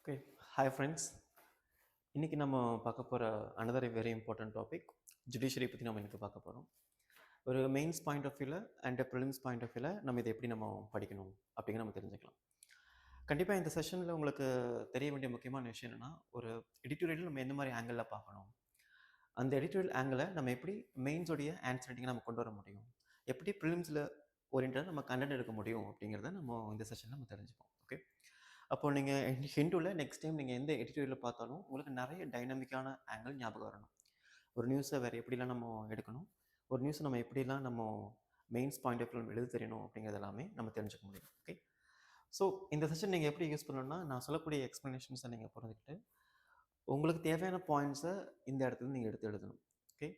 Okay. Hi friends. இன்றைக்கி நம்ம பார்க்க போகிற another very important topic judiciary பற்றி நம்ம இன்றைக்கி பார்க்க போகிறோம். ஒரு மெயின்ஸ் பாயிண்ட் ஆஃப் வியூவில் அண்ட் ப்ரிலிம்ஸ் பாயிண்ட் ஆஃப் வியூவில் நம்ம இதை எப்படி நம்ம படிக்கணும் அப்படிங்கிற நம்ம தெரிஞ்சுக்கலாம். கண்டிப்பாக இந்த செஷனில் உங்களுக்கு தெரிய வேண்டிய முக்கியமான விஷயம் என்னென்னா, ஒரு எடிட்டோரியல் நம்ம எந்த மாதிரி ஆங்கிளில் பார்க்கணும், அந்த எடிட்டோரியல் ஆங்கிளை நம்ம எப்படி மெயின்ஸோடைய ஆன்சர் ரைட்டிங்கை நம்ம கொண்டு வர முடியும், எப்படி ப்ரிலிம்ஸில் ஓரியன்டாக நம்ம கண்டென்ட் எடுக்க முடியும் அப்படிங்கிறத நம்ம இந்த செஷனில் நம்ம தெரிஞ்சுப்போம். ஓகே. அப்போ நீங்கள் ஹிண்டுவில் நெக்ஸ்ட் டைம் நீங்கள் எந்த எடிட்டோரியலில் பார்த்தாலும் உங்களுக்கு நிறைய டைனமிக்கான ஆங்கிள் ஞாபகம் வரணும். ஒரு நியூஸை வேறு எப்படிலாம் நம்ம எடுக்கணும், ஒரு நியூஸை நம்ம எப்படிலாம் நம்ம மெயின்ஸ் பாயிண்ட் ஆஃப் வியூ எழுத தெரியணும் அப்படிங்கிறது எல்லாமே நம்ம தெரிஞ்சுக்க முடியும். ஓகே. ஸோ இந்த செஷன் நீங்கள் எப்படி யூஸ் பண்ணணும்னா, நான் சொல்லக்கூடிய எக்ஸ்ப்ளனேஷன்ஸை நீங்கள் புரிஞ்சுக்கிட்டு உங்களுக்கு தேவையான பாயிண்ட்ஸை இந்த இடத்துல நீங்கள் எடுத்து எழுதணும். ஓகே.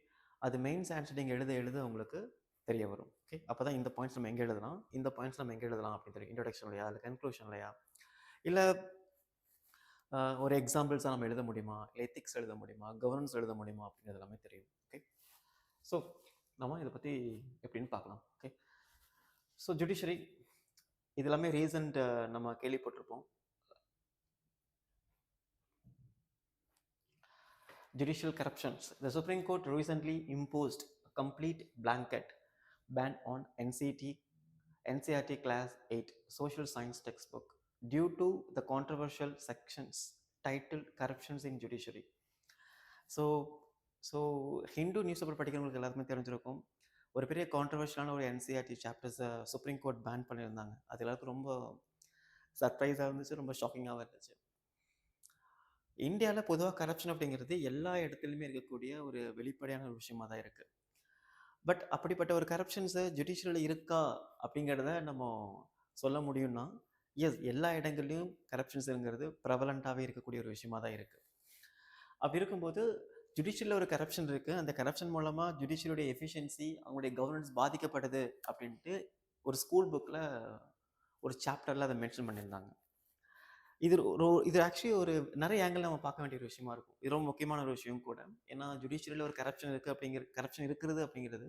அது மெயின்ஸ் ஆன்சர் நீங்கள் எழுத உங்களுக்கு தெரிய வரும். ஓகே. அப்போ தான் இந்த பாயிண்ட்ஸ் நம்ம எங்கே எழுதலாம், இந்த பாயிண்ட்ஸ் நம்ம எங்கே எழுதலாம் அப்படின்னு தெரியும். இன்ட்ரடக்ஷன்லையா இல்லை கன்க்ளூஷன்லையா, இல்லை ஒரு எக்ஸாம்பிள்ஸாக நம்ம எழுத முடியுமா, இல்லை எத்திக்ஸ் எழுத முடியுமா, கவர்னன்ஸ் எழுத முடியுமா அப்படிங்கிறது எல்லாமே தெரியும். ஓகே. ஸோ நம்ம இதை பற்றி எப்படின்னு பார்க்கலாம். ஓகே. ஸோ ஜுடிஷியரி இது எல்லாமே ரீசன்ட் நம்ம கேள்விப்பட்டிருப்போம். Judicial corruptions. The Supreme Court recently imposed a complete blanket ban on NCERT Class 8 Social Science textbook due to the controversial sections titled Corruptions in Judiciary. So Hindu news paper படிக்கிறவங்களுக்கு எல்லாருக்குமே தெரிஞ்சிருக்கும், ஒரு பெரிய கான்ட்ரவர்ஷியலான ஒரு NCERT சாப்டர்ஸை சுப்ரீம் கோர்ட் பேன் பண்ணியிருந்தாங்க. அது எல்லாருக்கும் ரொம்ப சர்ப்ரைஸாக இருந்துச்சு, ரொம்ப ஷாக்கிங்காகவும் இருந்துச்சு. இந்தியாவில் பொதுவாக கரப்ஷன் அப்படிங்கிறது எல்லா இடத்துலையுமே இருக்கக்கூடிய ஒரு வெளிப்படையான ஒரு விஷயமா தான் இருக்குது. பட் அப்படிப்பட்ட ஒரு கரப்ஷன்ஸு ஜுடிஷியரியில் இருக்கா அப்படிங்கிறத நம்ம சொல்ல முடியும்னா, எஸ், எல்லா இடங்கள்லையும் கரப்ஷன்ஸுங்கிறது ப்ரெவலண்ட்டாகவே இருக்கக்கூடிய ஒரு விஷயமா தான் இருக்குது. அப்படி இருக்கும்போது ஜுடிஷியரியில் ஒரு கரப்ஷன் இருக்குது, அந்த கரப்ஷன் மூலமாக ஜுடிஷியரியுடைய எஃபிஷியன்சி, அவங்களுடைய கவர்னன்ஸ் பாதிக்கப்படுது அப்படின்ட்டு ஒரு ஸ்கூல் புக்கில் ஒரு சாப்டரில் அதை மென்ஷன் பண்ணியிருந்தாங்க. இது ஆக்சுவலி ஒரு நிறைய ஆங்கிள் நம்ம பார்க்க வேண்டிய ஒரு விஷயமா இருக்கும். இது ரொம்ப முக்கியமான ஒரு விஷயம் கூட. ஏன்னா ஜுடிஷியரியில் ஒரு கரப்ஷன் இருக்குது கரப்ஷன் இருக்கிறது அப்படிங்கிறது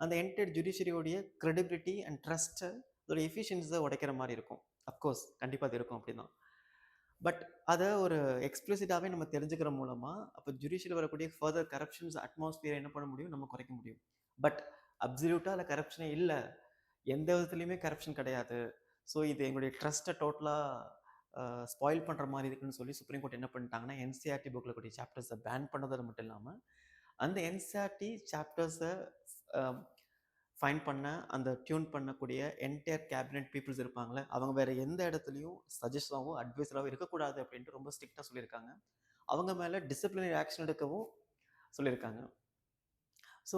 அந்த என்டையர் ஜுடிஷியரியோடைய கிரெடிபிலிட்டி அண்ட் ட்ரஸ்ட்டை, அதோட எஃபிஷியன்ஸை உடைக்கிற மாதிரி இருக்கும். அஃப்கோர்ஸ் கண்டிப்பாக அது இருக்கும், அப்படி தான். பட் அதை ஒரு எக்ஸ்பிளிசிட்டாகவே நம்ம தெரிஞ்சுக்கிற மூலமாக அப்போ ஜுடிஷியரியில் வரக்கூடிய ஃபர்தர் கரப்ஷன்ஸ் அட்மாஸ்பியரை என்ன பண்ண முடியும், நம்ம குறைக்க முடியும். பட் அப்சல்யூட்டாக அதில் கரப்ஷனே இல்லை, எந்த விதத்துலையுமே கரப்ஷன் கிடையாது, ஸோ இது எங்களுடைய ட்ரஸ்ட்டை டோட்டலாக ஸ்பாயில் பண்ணுற மாதிரி இருக்குன்னு சொல்லி சுப்ரீம் கோர்ட் என்ன பண்ணிட்டாங்கன்னா, NCERT புக்கில் கூடிய சாப்டர்ஸை பேன் பண்ணது மட்டும் இல்லாமல் அந்த NCERT சாப்டர்ஸை ஃபைன் பண்ண, அந்த டியூன் பண்ணக்கூடிய என்டையர் கேபினெட் பீப்புள்ஸ் இருப்பாங்களே, அவங்க வேறு எந்த இடத்துலையும் சஜஸ்டாகவோ அட்வைஸராகவோ இருக்கக்கூடாது அப்படின்ட்டு ரொம்ப ஸ்ட்ரிக்டாக சொல்லியிருக்காங்க. அவங்க மேலே டிசிப்ளினரி ஆக்ஷன் எடுக்கவும் சொல்லியிருக்காங்க. ஸோ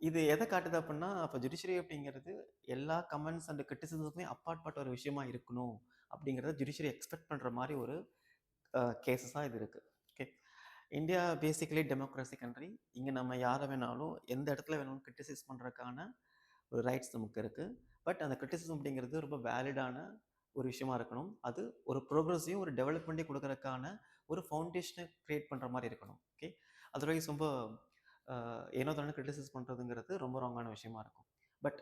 இது எதை காட்டுது அப்படின்னா, அப்போ ஜுடிஷியரி அப்படிங்கிறது எல்லா கமெண்ட்ஸ் அண்ட் கிரிட்டிசிசமே அப்பாற்பட்ட ஒரு விஷயமா இருக்கணும் அப்படிங்கிறத ஜுடிஷியரி எக்ஸ்பெக்ட் பண்ணுற மாதிரி ஒரு கேசஸாக இது இருக்குது. Okay. India basically democracy country. இங்கே நம்ம யாரை வேணாலும் எந்த இடத்துல வேணாலும் கிரிட்டிசைஸ் பண்ணுறதுக்கான ஒரு ரைட்ஸ் நமக்கு இருக்குது. பட் அந்த கிரிட்டிசிசம் அப்படிங்கிறது ரொம்ப வேலிடான ஒரு விஷயமா இருக்கணும். அது ஒரு ப்ரோக்ரஸையும் ஒரு டெவலப்மெண்ட்டையும் கொடுக்கறதுக்கான ஒரு ஃபவுண்டேஷனை க்ரியேட் பண்ணுற மாதிரி இருக்கணும். ஓகே. அதர்வைஸ் ரொம்ப ஏனோ தானே கிரிட்டிசைஸ் பண்ணுறதுங்கிறது ரொம்ப ராங்கான விஷயமா இருக்கும். பட்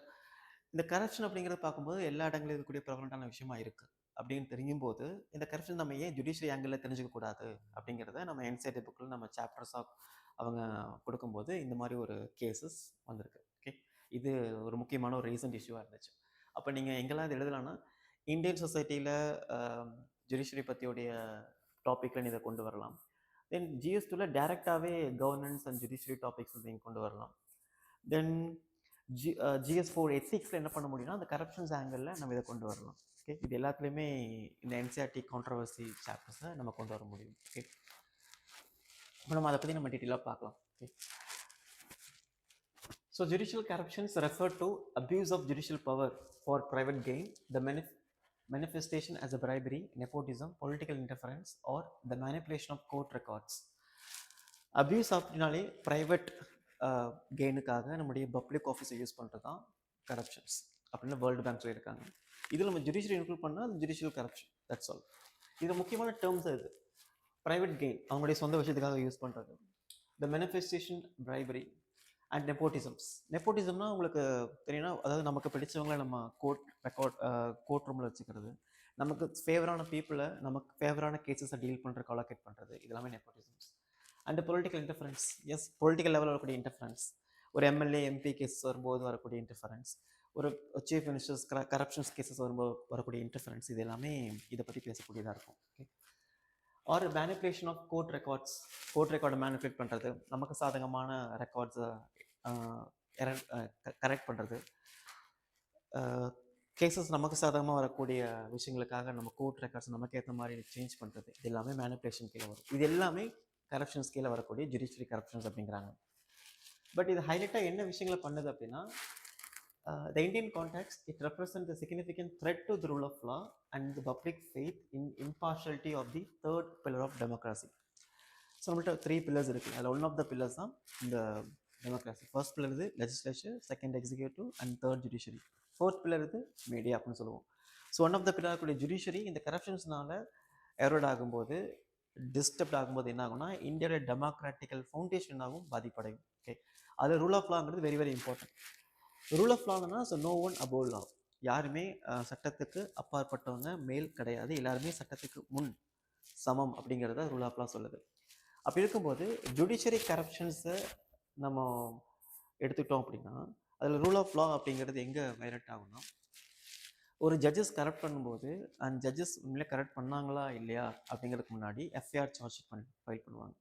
இந்த கரப்ஷன் அப்படிங்கிறத பார்க்கும்போது எல்லா இடங்களிலும் இருக்கக்கூடிய ப்ரெவலண்டான விஷயமா இருக்குது அப்படின்னு தெரியும்போது, இந்த கரப்ஷன் நம்ம ஏன் ஜுடிஷியரி ஆங்கிளில் தெரிஞ்சுக்கக்கூடாது அப்படிங்கிறத நம்ம NCERT புக்கில் நம்ம சாப்டர்ஸாக அவங்க கொடுக்கும்போது இந்த மாதிரி ஒரு கேசஸ் வந்திருக்கு. ஓகே. இது ஒரு முக்கியமான ஒரு ரீசன்ட் இஷ்யூவாக இருந்துச்சு. அப்போ நீங்கள் எங்கெல்லாம் இது எழுதலாம்னா, இந்தியன் சொசைட்டியில் ஜுடிஷியரி பற்றியோடைய டாப்பிக்கில் இதை கொண்டு வரலாம். தென் GS2ல டேரெக்டாகவே கவர்னன்ஸ் அண்ட் ஜுடிஷியரி டாபிக்ஸ் நீங்கள் கொண்டு வரலாம். தென் GS4 எத்திக்ஸில் என்ன பண்ண முடியும்னா, அந்த கரப்ஷன்ஸ் ஆங்கிளில் நம்ம இதை கொண்டு வரலாம். ஓகே. இது எல்லாத்துலேயுமே இந்த NCERT கான்ட்ரவர்சி சாப்டர்ஸை நம்ம கொண்டு வர முடியும். ஓகே. இப்போ நம்ம அதை பற்றி நம்ம டீட்டெயிலாக பார்க்கலாம். Okay. So judicial corruptions refer to abuse of judicial power for private gain, the manifestation as a bribery, nepotism, political interference, or the manipulation of court records. Abuse அப்படின்னாலே ப்ரைவேட் கெயினுக்காக நம்முடைய பப்ளிக் ஆஃபீஸை யூஸ் பண்ணுறது தான் corruptions அப்படின்னு world bank சொல்லியிருக்காங்க. இதில் நம்ம judiciary include பண்ணால் அது ஜுடிஷியல் கரப்ஷன், தட்ஸ் ஆல். இது முக்கியமான டேர்ம்ஸ் இது. ப்ரைவேட் கெயின் அவங்களுடைய சொந்த விஷயத்துக்காக யூஸ் பண்ணுறது, த மேனிஃபெஸ்டேஷன் பிரைபரி அண்ட் நெப்போட்டிசம்னா உங்களுக்கு தெரியும்னா, அதாவது நமக்கு பிடிச்சவங்களை நம்ம கோர்ட் ரூமில் வச்சுக்கிறது, நமக்கு ஃபேவரான பீப்புளை நமக்கு ஃபேவரான கேசஸை டீல் பண்ணுறதுக்கு அலோகேட் பண்ணுறது, இதெல்லாமே nepotisms. And political interference, yes, political லெவலில் வரக்கூடிய இன்டர்ஃபரன்ஸ், ஒரு எம்எல்ஏ எம்பி கேசஸ் வரும்போது வரக்கூடிய இன்டர்ஃபரன்ஸ், ஒரு சீஃப் மினிஸ்டர்ஸ் கரப்ஷன்ஸ் கேசஸ் வரும்போது வரக்கூடிய இன்டர்ஃபரன்ஸ், இது எல்லாமே இதை பற்றி பேசக்கூடியதாக இருக்கும். Okay. Or manipulation of court records, court ரெக்கார்டை மேனிப்புலேட் பண்ணுறது, நமக்கு சாதகமான ரெக்கார்ட்ஸை கரெக்ட் பண்ணுறது, கேசஸ் நமக்கு சாதகமாக வரக்கூடிய விஷயங்களுக்காக நம்ம கோர்ட் ரெக்கார்ட்ஸ் நமக்கு ஏற்ற மாதிரி சேஞ்ச் பண்ணுறது, இது எல்லாமே மேனிப்புலேஷன் கீழே வரும். இது எல்லாமே கரப்ஷன்ஸ் கீழே வரக்கூடிய ஜுடிஷியரி கரப்ஷன்ஸ் அப்படிங்கிறாங்க. பட் இது ஹைலைட்டாக என்ன விஷயங்களை பண்ணுது அப்படின்னா, the Indian context, it represents a significant threat to the rule of law and the public faith in impartiality of the third pillar of democracy. So நம்மள்ட்ட 3 pillars இருக்குது. அதில் ஒன் ஆஃப் த பில்லர்ஸ் தான் இந்த democracy. First pillar இது legislature, second executive and third judiciary. Fourth pillar இது media அப்படின்னு சொல்லுவோம். So one of the pillar கூடிய ஜுடிஷியரி இந்த கரப்ஷன்ஸ்னால எரோட் ஆகும்போது, டிஸ்டர்ப்ட் ஆகும்போது என்ன ஆகும்னா, இந்தியாவோட டெமோக்ராட்டிக்கல் ஃபவுண்டேஷன் ஆகும் பாதிப்படையும். ஓகே. அது ரூல் ஆஃப் லாங்கிறது very very important. Rule of லான்னா so no one above law, யாருமே சட்டத்துக்கு அப்பாற்பட்டவங்க மேல் கிடையாது, எல்லாருமே சட்டத்துக்கு முன் சமம் அப்படிங்கிறத ரூல் ஆஃப் லா சொல்லுது. அப்படி இருக்கும்போது ஜுடிஷியரி கரப்ஷன்ஸை நம்ம எடுத்துக்கிட்டோம் அப்படின்னா, அதில் ரூல் ஆஃப் லா அப்படிங்கிறது எங்கே வைரட் ஆகும்னா, ஒரு ஜட்ஜஸ் கரெக்ட் பண்ணும்போது அந்த ஜட்ஜஸ் உண்மையிலே கரெக்ட் பண்ணாங்களா இல்லையா அப்படிங்கிறதுக்கு முன்னாடி எஃப்ஐஆர் சார்ஜ் ஷீட் ஃபைல் பண்ணுவாங்க.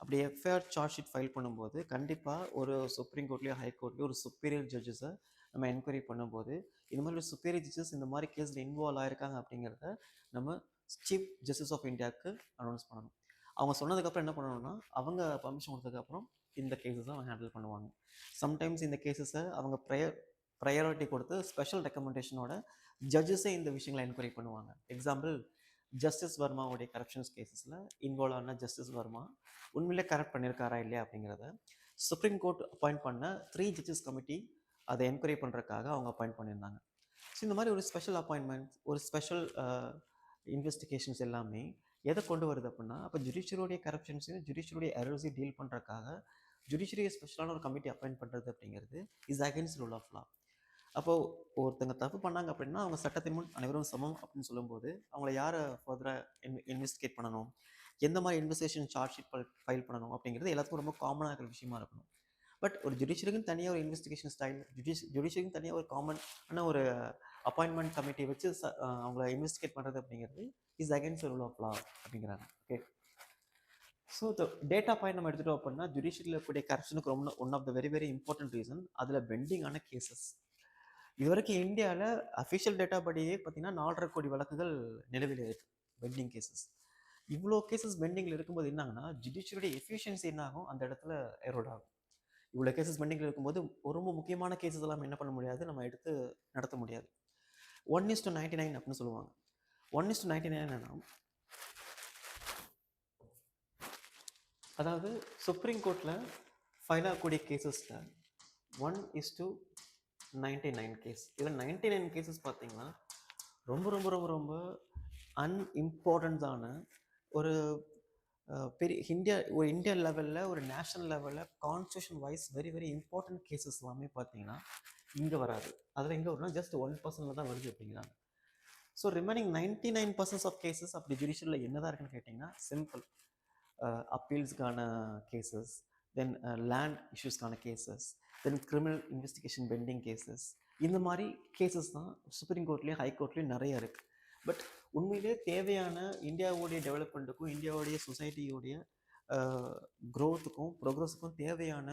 அப்படி எஃப்ஐஆர் சார்ஜ் ஷீட் ஃபைல் பண்ணும்போது கண்டிப்பாக ஒரு சுப்ரீம் கோர்ட்லேயோ ஹை கோர்ட்லேயோ ஒரு சுப்பீரியர் ஜட்ஜஸை நம்ம என்கொயரி பண்ணும்போது, இந்த மாதிரி ஒரு சுப்பீரியர் ஜட்ஜஸ் இந்த மாதிரி கேஸில் இன்வால்வ் ஆகிருக்காங்க அப்படிங்கிறத நம்ம சீஃப் ஜஸ்டிஸ் ஆஃப் இந்தியாவுக்கு அனௌன்ஸ் பண்ணணும். அவங்க சொன்னதுக்கப்புறம் என்ன பண்ணணும்னா, அவங்க பர்மிஷன் கொடுத்ததுக்கப்புறம் இந்த கேஸஸை அவங்க ஹேண்டில் பண்ணுவாங்க. சம்டைம்ஸ் இந்த கேஸஸை அவங்க ப்ரையாரிட்டி கொடுத்து ஸ்பெஷல் ரெக்கமெண்டேஷனோட ஜட்ஜஸே இந்த விஷயங்களை என்கொயரி பண்ணுவாங்க. எக்ஸாம்பிள், ஜஸ்டிஸ் வர்மாவுடைய கரப்ஷன்ஸ் கேஸஸில் இன்வால்வ் ஆன ஜஸ்டிஸ் வர்மா உண்மையிலே கரெக்ட் பண்ணியிருக்காரா இல்லையா அப்படிங்கிறத சுப்ரீம் கோர்ட் அப்பாயிண்ட் பண்ண 3 ஜட்ஜஸ் கமிட்டி அதை என்கொயரி பண்ணுறதுக்காக அவங்க அப்பாயிண்ட் பண்ணியிருந்தாங்க. ஸோ இந்த மாதிரி ஒரு ஸ்பெஷல் அப்பாயின்மெண்ட், ஒரு ஸ்பெஷல் இன்வெஸ்டிகேஷன்ஸ் எல்லாமே எதை கொண்டு வருது அப்படின்னா, அப்போ ஜுடிஷியரியோடைய கரப்ஷன்ஸையும் ஜுடிஷியரியோடைய எரர்ஸையும் டீல் பண்ணுறதுக்காக ஜுடிஷியரியை ஸ்பெஷலான ஒரு கமிட்டி அப்பாயிண்ட் பண்ணுறது அப்படிங்கிறது is against rule of law. அப்போது ஒருத்தங்க தப்பு பண்ணாங்க அப்படின்னா அவங்க சட்டத்தின் முன் அனைவரும் சமம் அப்படின்னு சொல்லும்போது அவங்கள யாரை ஃபர்தராக இன்வெஸ்டிகேட் பண்ணணும், எந்த மாதிரி இன்வெஸ்டிகேஷன் சார்ஜ் ஷீட் ஃபைல் பண்ணணும் அப்படிங்கிறது எல்லாத்துக்கும் ரொம்ப காமனாக இருக்கிற விஷயமா இருக்கணும். பட் ஒரு ஜுடிஷியரிக்கும் தனியாக ஒரு இன்வெஸ்டிகேஷன் ஸ்டைல், ஜுடிஷியரிக்கும் தனியாக ஒரு காமனான ஒரு அப்பாயின்மெண்ட் கமிட்டி வச்சு அவங்கள இன்வெஸ்டிகேட் பண்ணுறது அப்படிங்கிறது is against rule of law அப்படிங்கிறாங்க. ஓகே. ஸோ டேட்டா பாயிண்ட் நம்ம எடுத்துகிட்டோம் அப்படின்னா, ஜுடிஷியரியில் இருக்கக்கூடிய கரப்ஷனுக்கு ரொம்ப one of the very very important reason அதில் பெண்டிங்கான கேசஸ். இது வரைக்கும் இந்தியாவில் அஃபிஷியல் டேட்டா படியே பார்த்தீங்கன்னா 4.5 கோடி வழக்குகள் நிலுவையில் இருக்குது, பெண்டிங் கேசஸ். இவ்வளோ கேசஸ் பெண்டிங்கில் இருக்கும்போது என்னாங்கன்னா, ஜுடிஷியரியோட எஃபிஷியன்சி என்ன ஆகும், அந்த இடத்துல எரோட் ஆகும். இவ்வளோ கேசஸ் பெண்டிங்கில் இருக்கும்போது ரொம்ப முக்கியமான கேசஸ் எல்லாம் என்ன பண்ண முடியாது, நம்ம எடுத்து நடத்த முடியாது. 1:99 அப்படின்னு சொல்லுவாங்க. 1:99 என்னன்னா, அதாவது சுப்ரீம் கோர்ட்டில் ஃபைல் ஆகக்கூடிய கேசஸில் 1:99 கேஸ். இதில் 99 கேசஸ் பார்த்தீங்கன்னா ரொம்ப ரொம்ப ரொம்ப ரொம்ப அன்இம்பார்ட்டன்ஸான ஒரு பெரிய இந்தியா லெவலில், ஒரு நேஷனல் லெவலில் constitution wise very very important cases எல்லாமே பார்த்தீங்கன்னா இங்கே வராது. அதில் எங்கே வரும்னா ஜஸ்ட் 1% தான் வருது அப்படிங்கிறாங்க. ஸோ ரிமைனிங் 99% ஆஃப் கேசஸ் அப்படி ஜுடிஷியரில் என்ன தான் இருக்குன்னு கேட்டிங்கன்னா, சிம்பிள் அப்பீல்ஸுக்கான கேசஸ், தென் லேண்ட் இஷ்யூஸ்க்கான கேசஸ், தென் கிரிமினல் இன்வெஸ்டிகேஷன் பெண்டிங் கேசஸ், இந்த மாதிரி கேசஸ் தான் சுப்ரீம் கோர்ட்லேயும் ஹை கோர்ட்லேயும் நிறைய இருக்குது. பட் உண்மையிலே தேவையான இந்தியாவுடைய டெவலப்மெண்ட்டுக்கும் இந்தியாவுடைய சொசைட்டியோடைய க்ரோத்துக்கும் ப்ரோக்ரஸுக்கும் தேவையான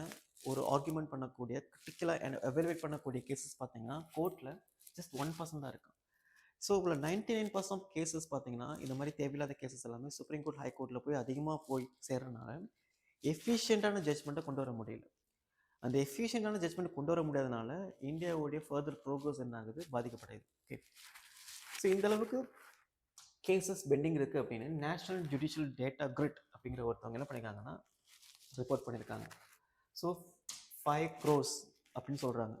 ஒரு ஆர்குமெண்ட் பண்ணக்கூடிய கிரிட்டிக்கலாக எவாலுவேட் பண்ணக்கூடிய கேசஸ் பார்த்தீங்கன்னா கோர்ட்டில் ஜஸ்ட் 1% தான் இருக்குது. ஸோ உங்களை 99% கேசஸ் பார்த்தீங்கன்னா இந்த மாதிரி தேவையில்லாத கேசஸ் எல்லாமே சுப்ரீம் கோர்ட் ஹை கோர்ட்டில் போய் அதிகமாக போய் சேர்றதுனால எஃபிஷியண்ட்டான ஜட்ஜ்மெண்ட்டை கொண்டு வர முடியல. அந்த எஃபிஷியண்டான ஜட்ஜ்மெண்ட் கொண்டு வர முடியாதனால இந்தியாவுடைய ஃபர்தர் ப்ரோக்ரஸ் என்ன ஆகுது, பாதிக்கப்படுது. ஓகே. ஸோ இந்த அளவுக்கு கேசஸ் பெண்டிங் இருக்குது அப்படின்னு நேஷனல் ஜுடிஷியல் டேட்டா கிரிட் அப்படிங்கிற ஒருத்தவங்க என்ன பண்ணியிருக்காங்கன்னா ரிப்போர்ட் பண்ணியிருக்காங்க. ஸோ 5 crores அப்படின்னு சொல்கிறாங்க.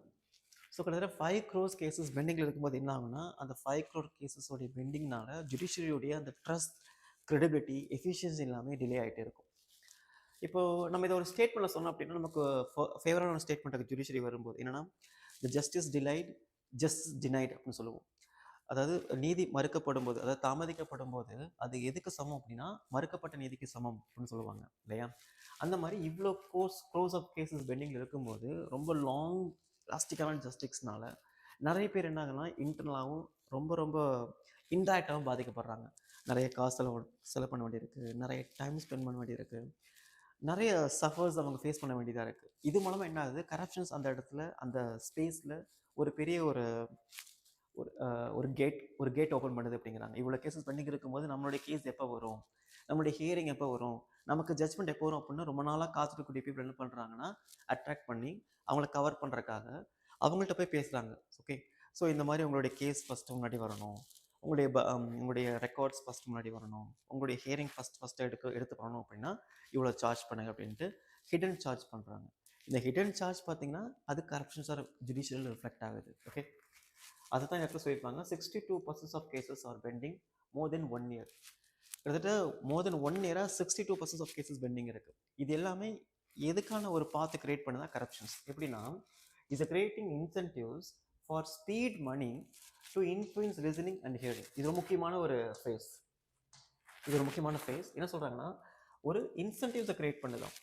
ஸோ கிட்டத்தட்ட 5 crores கேசஸ் பெண்டிங்கில் இருக்கும்போது என்ன ஆகுனா, அந்த 5 crore கேசஸோடைய பெண்டிங்னால ஜுடிஷியரியோடைய அந்த ட்ரஸ்ட், கிரெடிபிலிட்டி, எஃபிஷியன்சி எல்லாமே டிலே ஆகிட்டே இருக்கும். இப்போது நம்ம இதை ஒரு ஸ்டேட்மெண்ட்டில் சொன்னோம் அப்படின்னா நமக்கு ஃபேவரான ஸ்டேட்மெண்ட்டுக்கு ஜுடிஷியரி வரும்போது என்னென்னா, த ஜஸ்டிஸ் டிலைட், ஜஸ்டிஸ் டினைட் அப்படின்னு சொல்லுவோம். அதாவது நீதி மறுக்கப்படும்போது, அதாவது தாமதிக்கப்படும்போது, அது எதுக்கு சமம் அப்படின்னா, மறுக்கப்பட்ட நீதிக்கு சமம் அப்படின்னு சொல்லுவாங்க இல்லையா? அந்த மாதிரி இவ்வளோ க்ரோஸ் ஆஃப் கேசஸ் பெண்டிங்கில் இருக்கும்போது, ரொம்ப லாங் லாஸ்டிக்கான ஜஸ்டிக்ஸ்னால நிறைய பேர் என்ன ஆகுனா இன்டர்னலாகவும் ரொம்ப ரொம்ப இன்டைரக்டாகவும் பாதிக்கப்படுறாங்க. நிறைய காசு செலவு பண்ண வேண்டியிருக்கு, நிறைய டைம் ஸ்பெண்ட் பண்ண வேண்டியிருக்கு, நிறைய சஃபர்ஸ் அவங்க ஃபேஸ் பண்ண வேண்டியதாக இருக்குது. இது மூலமாக என்ன ஆகுது, கரப்ஷன்ஸ் அந்த இடத்துல அந்த ஸ்பேஸில் ஒரு பெரிய ஒரு ஒரு ஒரு கேட் ஓப்பன் பண்ணுது அப்படிங்கிறாங்க. இவ்வளோ கேசஸ் பெண்டிங் இருக்கும்போது நம்மளுடைய கேஸ் எப்போ வரும், நம்மளுடைய ஹியரிங் எப்போ வரும், நமக்கு ஜட்ஜ்மெண்ட் எப்போ வரும் அப்படின்னு ரொம்ப நாளாக காத்துக்கக்கூடிய பீப்புள் என்ன பண்ணுறாங்கன்னா, அட்ராக்ட் பண்ணி அவங்கள கவர் பண்ணுறக்காக அவங்கள்ட்ட போய் பேசுகிறாங்க. ஓகே, ஸோ இந்த மாதிரி உங்களுடைய கேஸ் ஃபஸ்ட்டு முன்னாடி வரணும், உங்களுடைய ரெக்கார்ட்ஸ் ஃபஸ்ட் முன்னாடி வரணும், உங்களுடைய ஹியரிங் ஃபஸ்ட்டு எடுத்து பண்ணணும் அப்படின்னா இவ்வளோ சார்ஜ் பண்ணுங்க அப்படின்ட்டு ஹிடன் சார்ஜ் பண்ணுறாங்க. இந்த ஹிடன் சார்ஜ் பார்த்தீங்கன்னா அது கரப்ஷன்ஸ் ஆர் ஜுடிஷியல் ரிஃப்ளெக்ட் ஆகுது. ஓகே, அதுதான் இடத்துல சொல்லியிருப்பாங்க 62% of cases are pending more than 1 year. கிட்டத்தட்ட மோர் தென் 1 இயராக 62% ஆஃப் கேசஸ் பெண்டிங் இருக்குது. இது எல்லாமே எதுக்கான ஒரு பாத்து கிரியேட் பண்ணுதா கரப்ஷன்ஸ். எப்படின்னா, is creating incentives for speed money to influence listening and hearing. இது ஒரு முக்கியமான ஒரு ஃபேஸ். என்ன சொல்கிறாங்கன்னா, ஒரு இன்சென்டிவ்ஸை கிரியேட் பண்ணுதான்.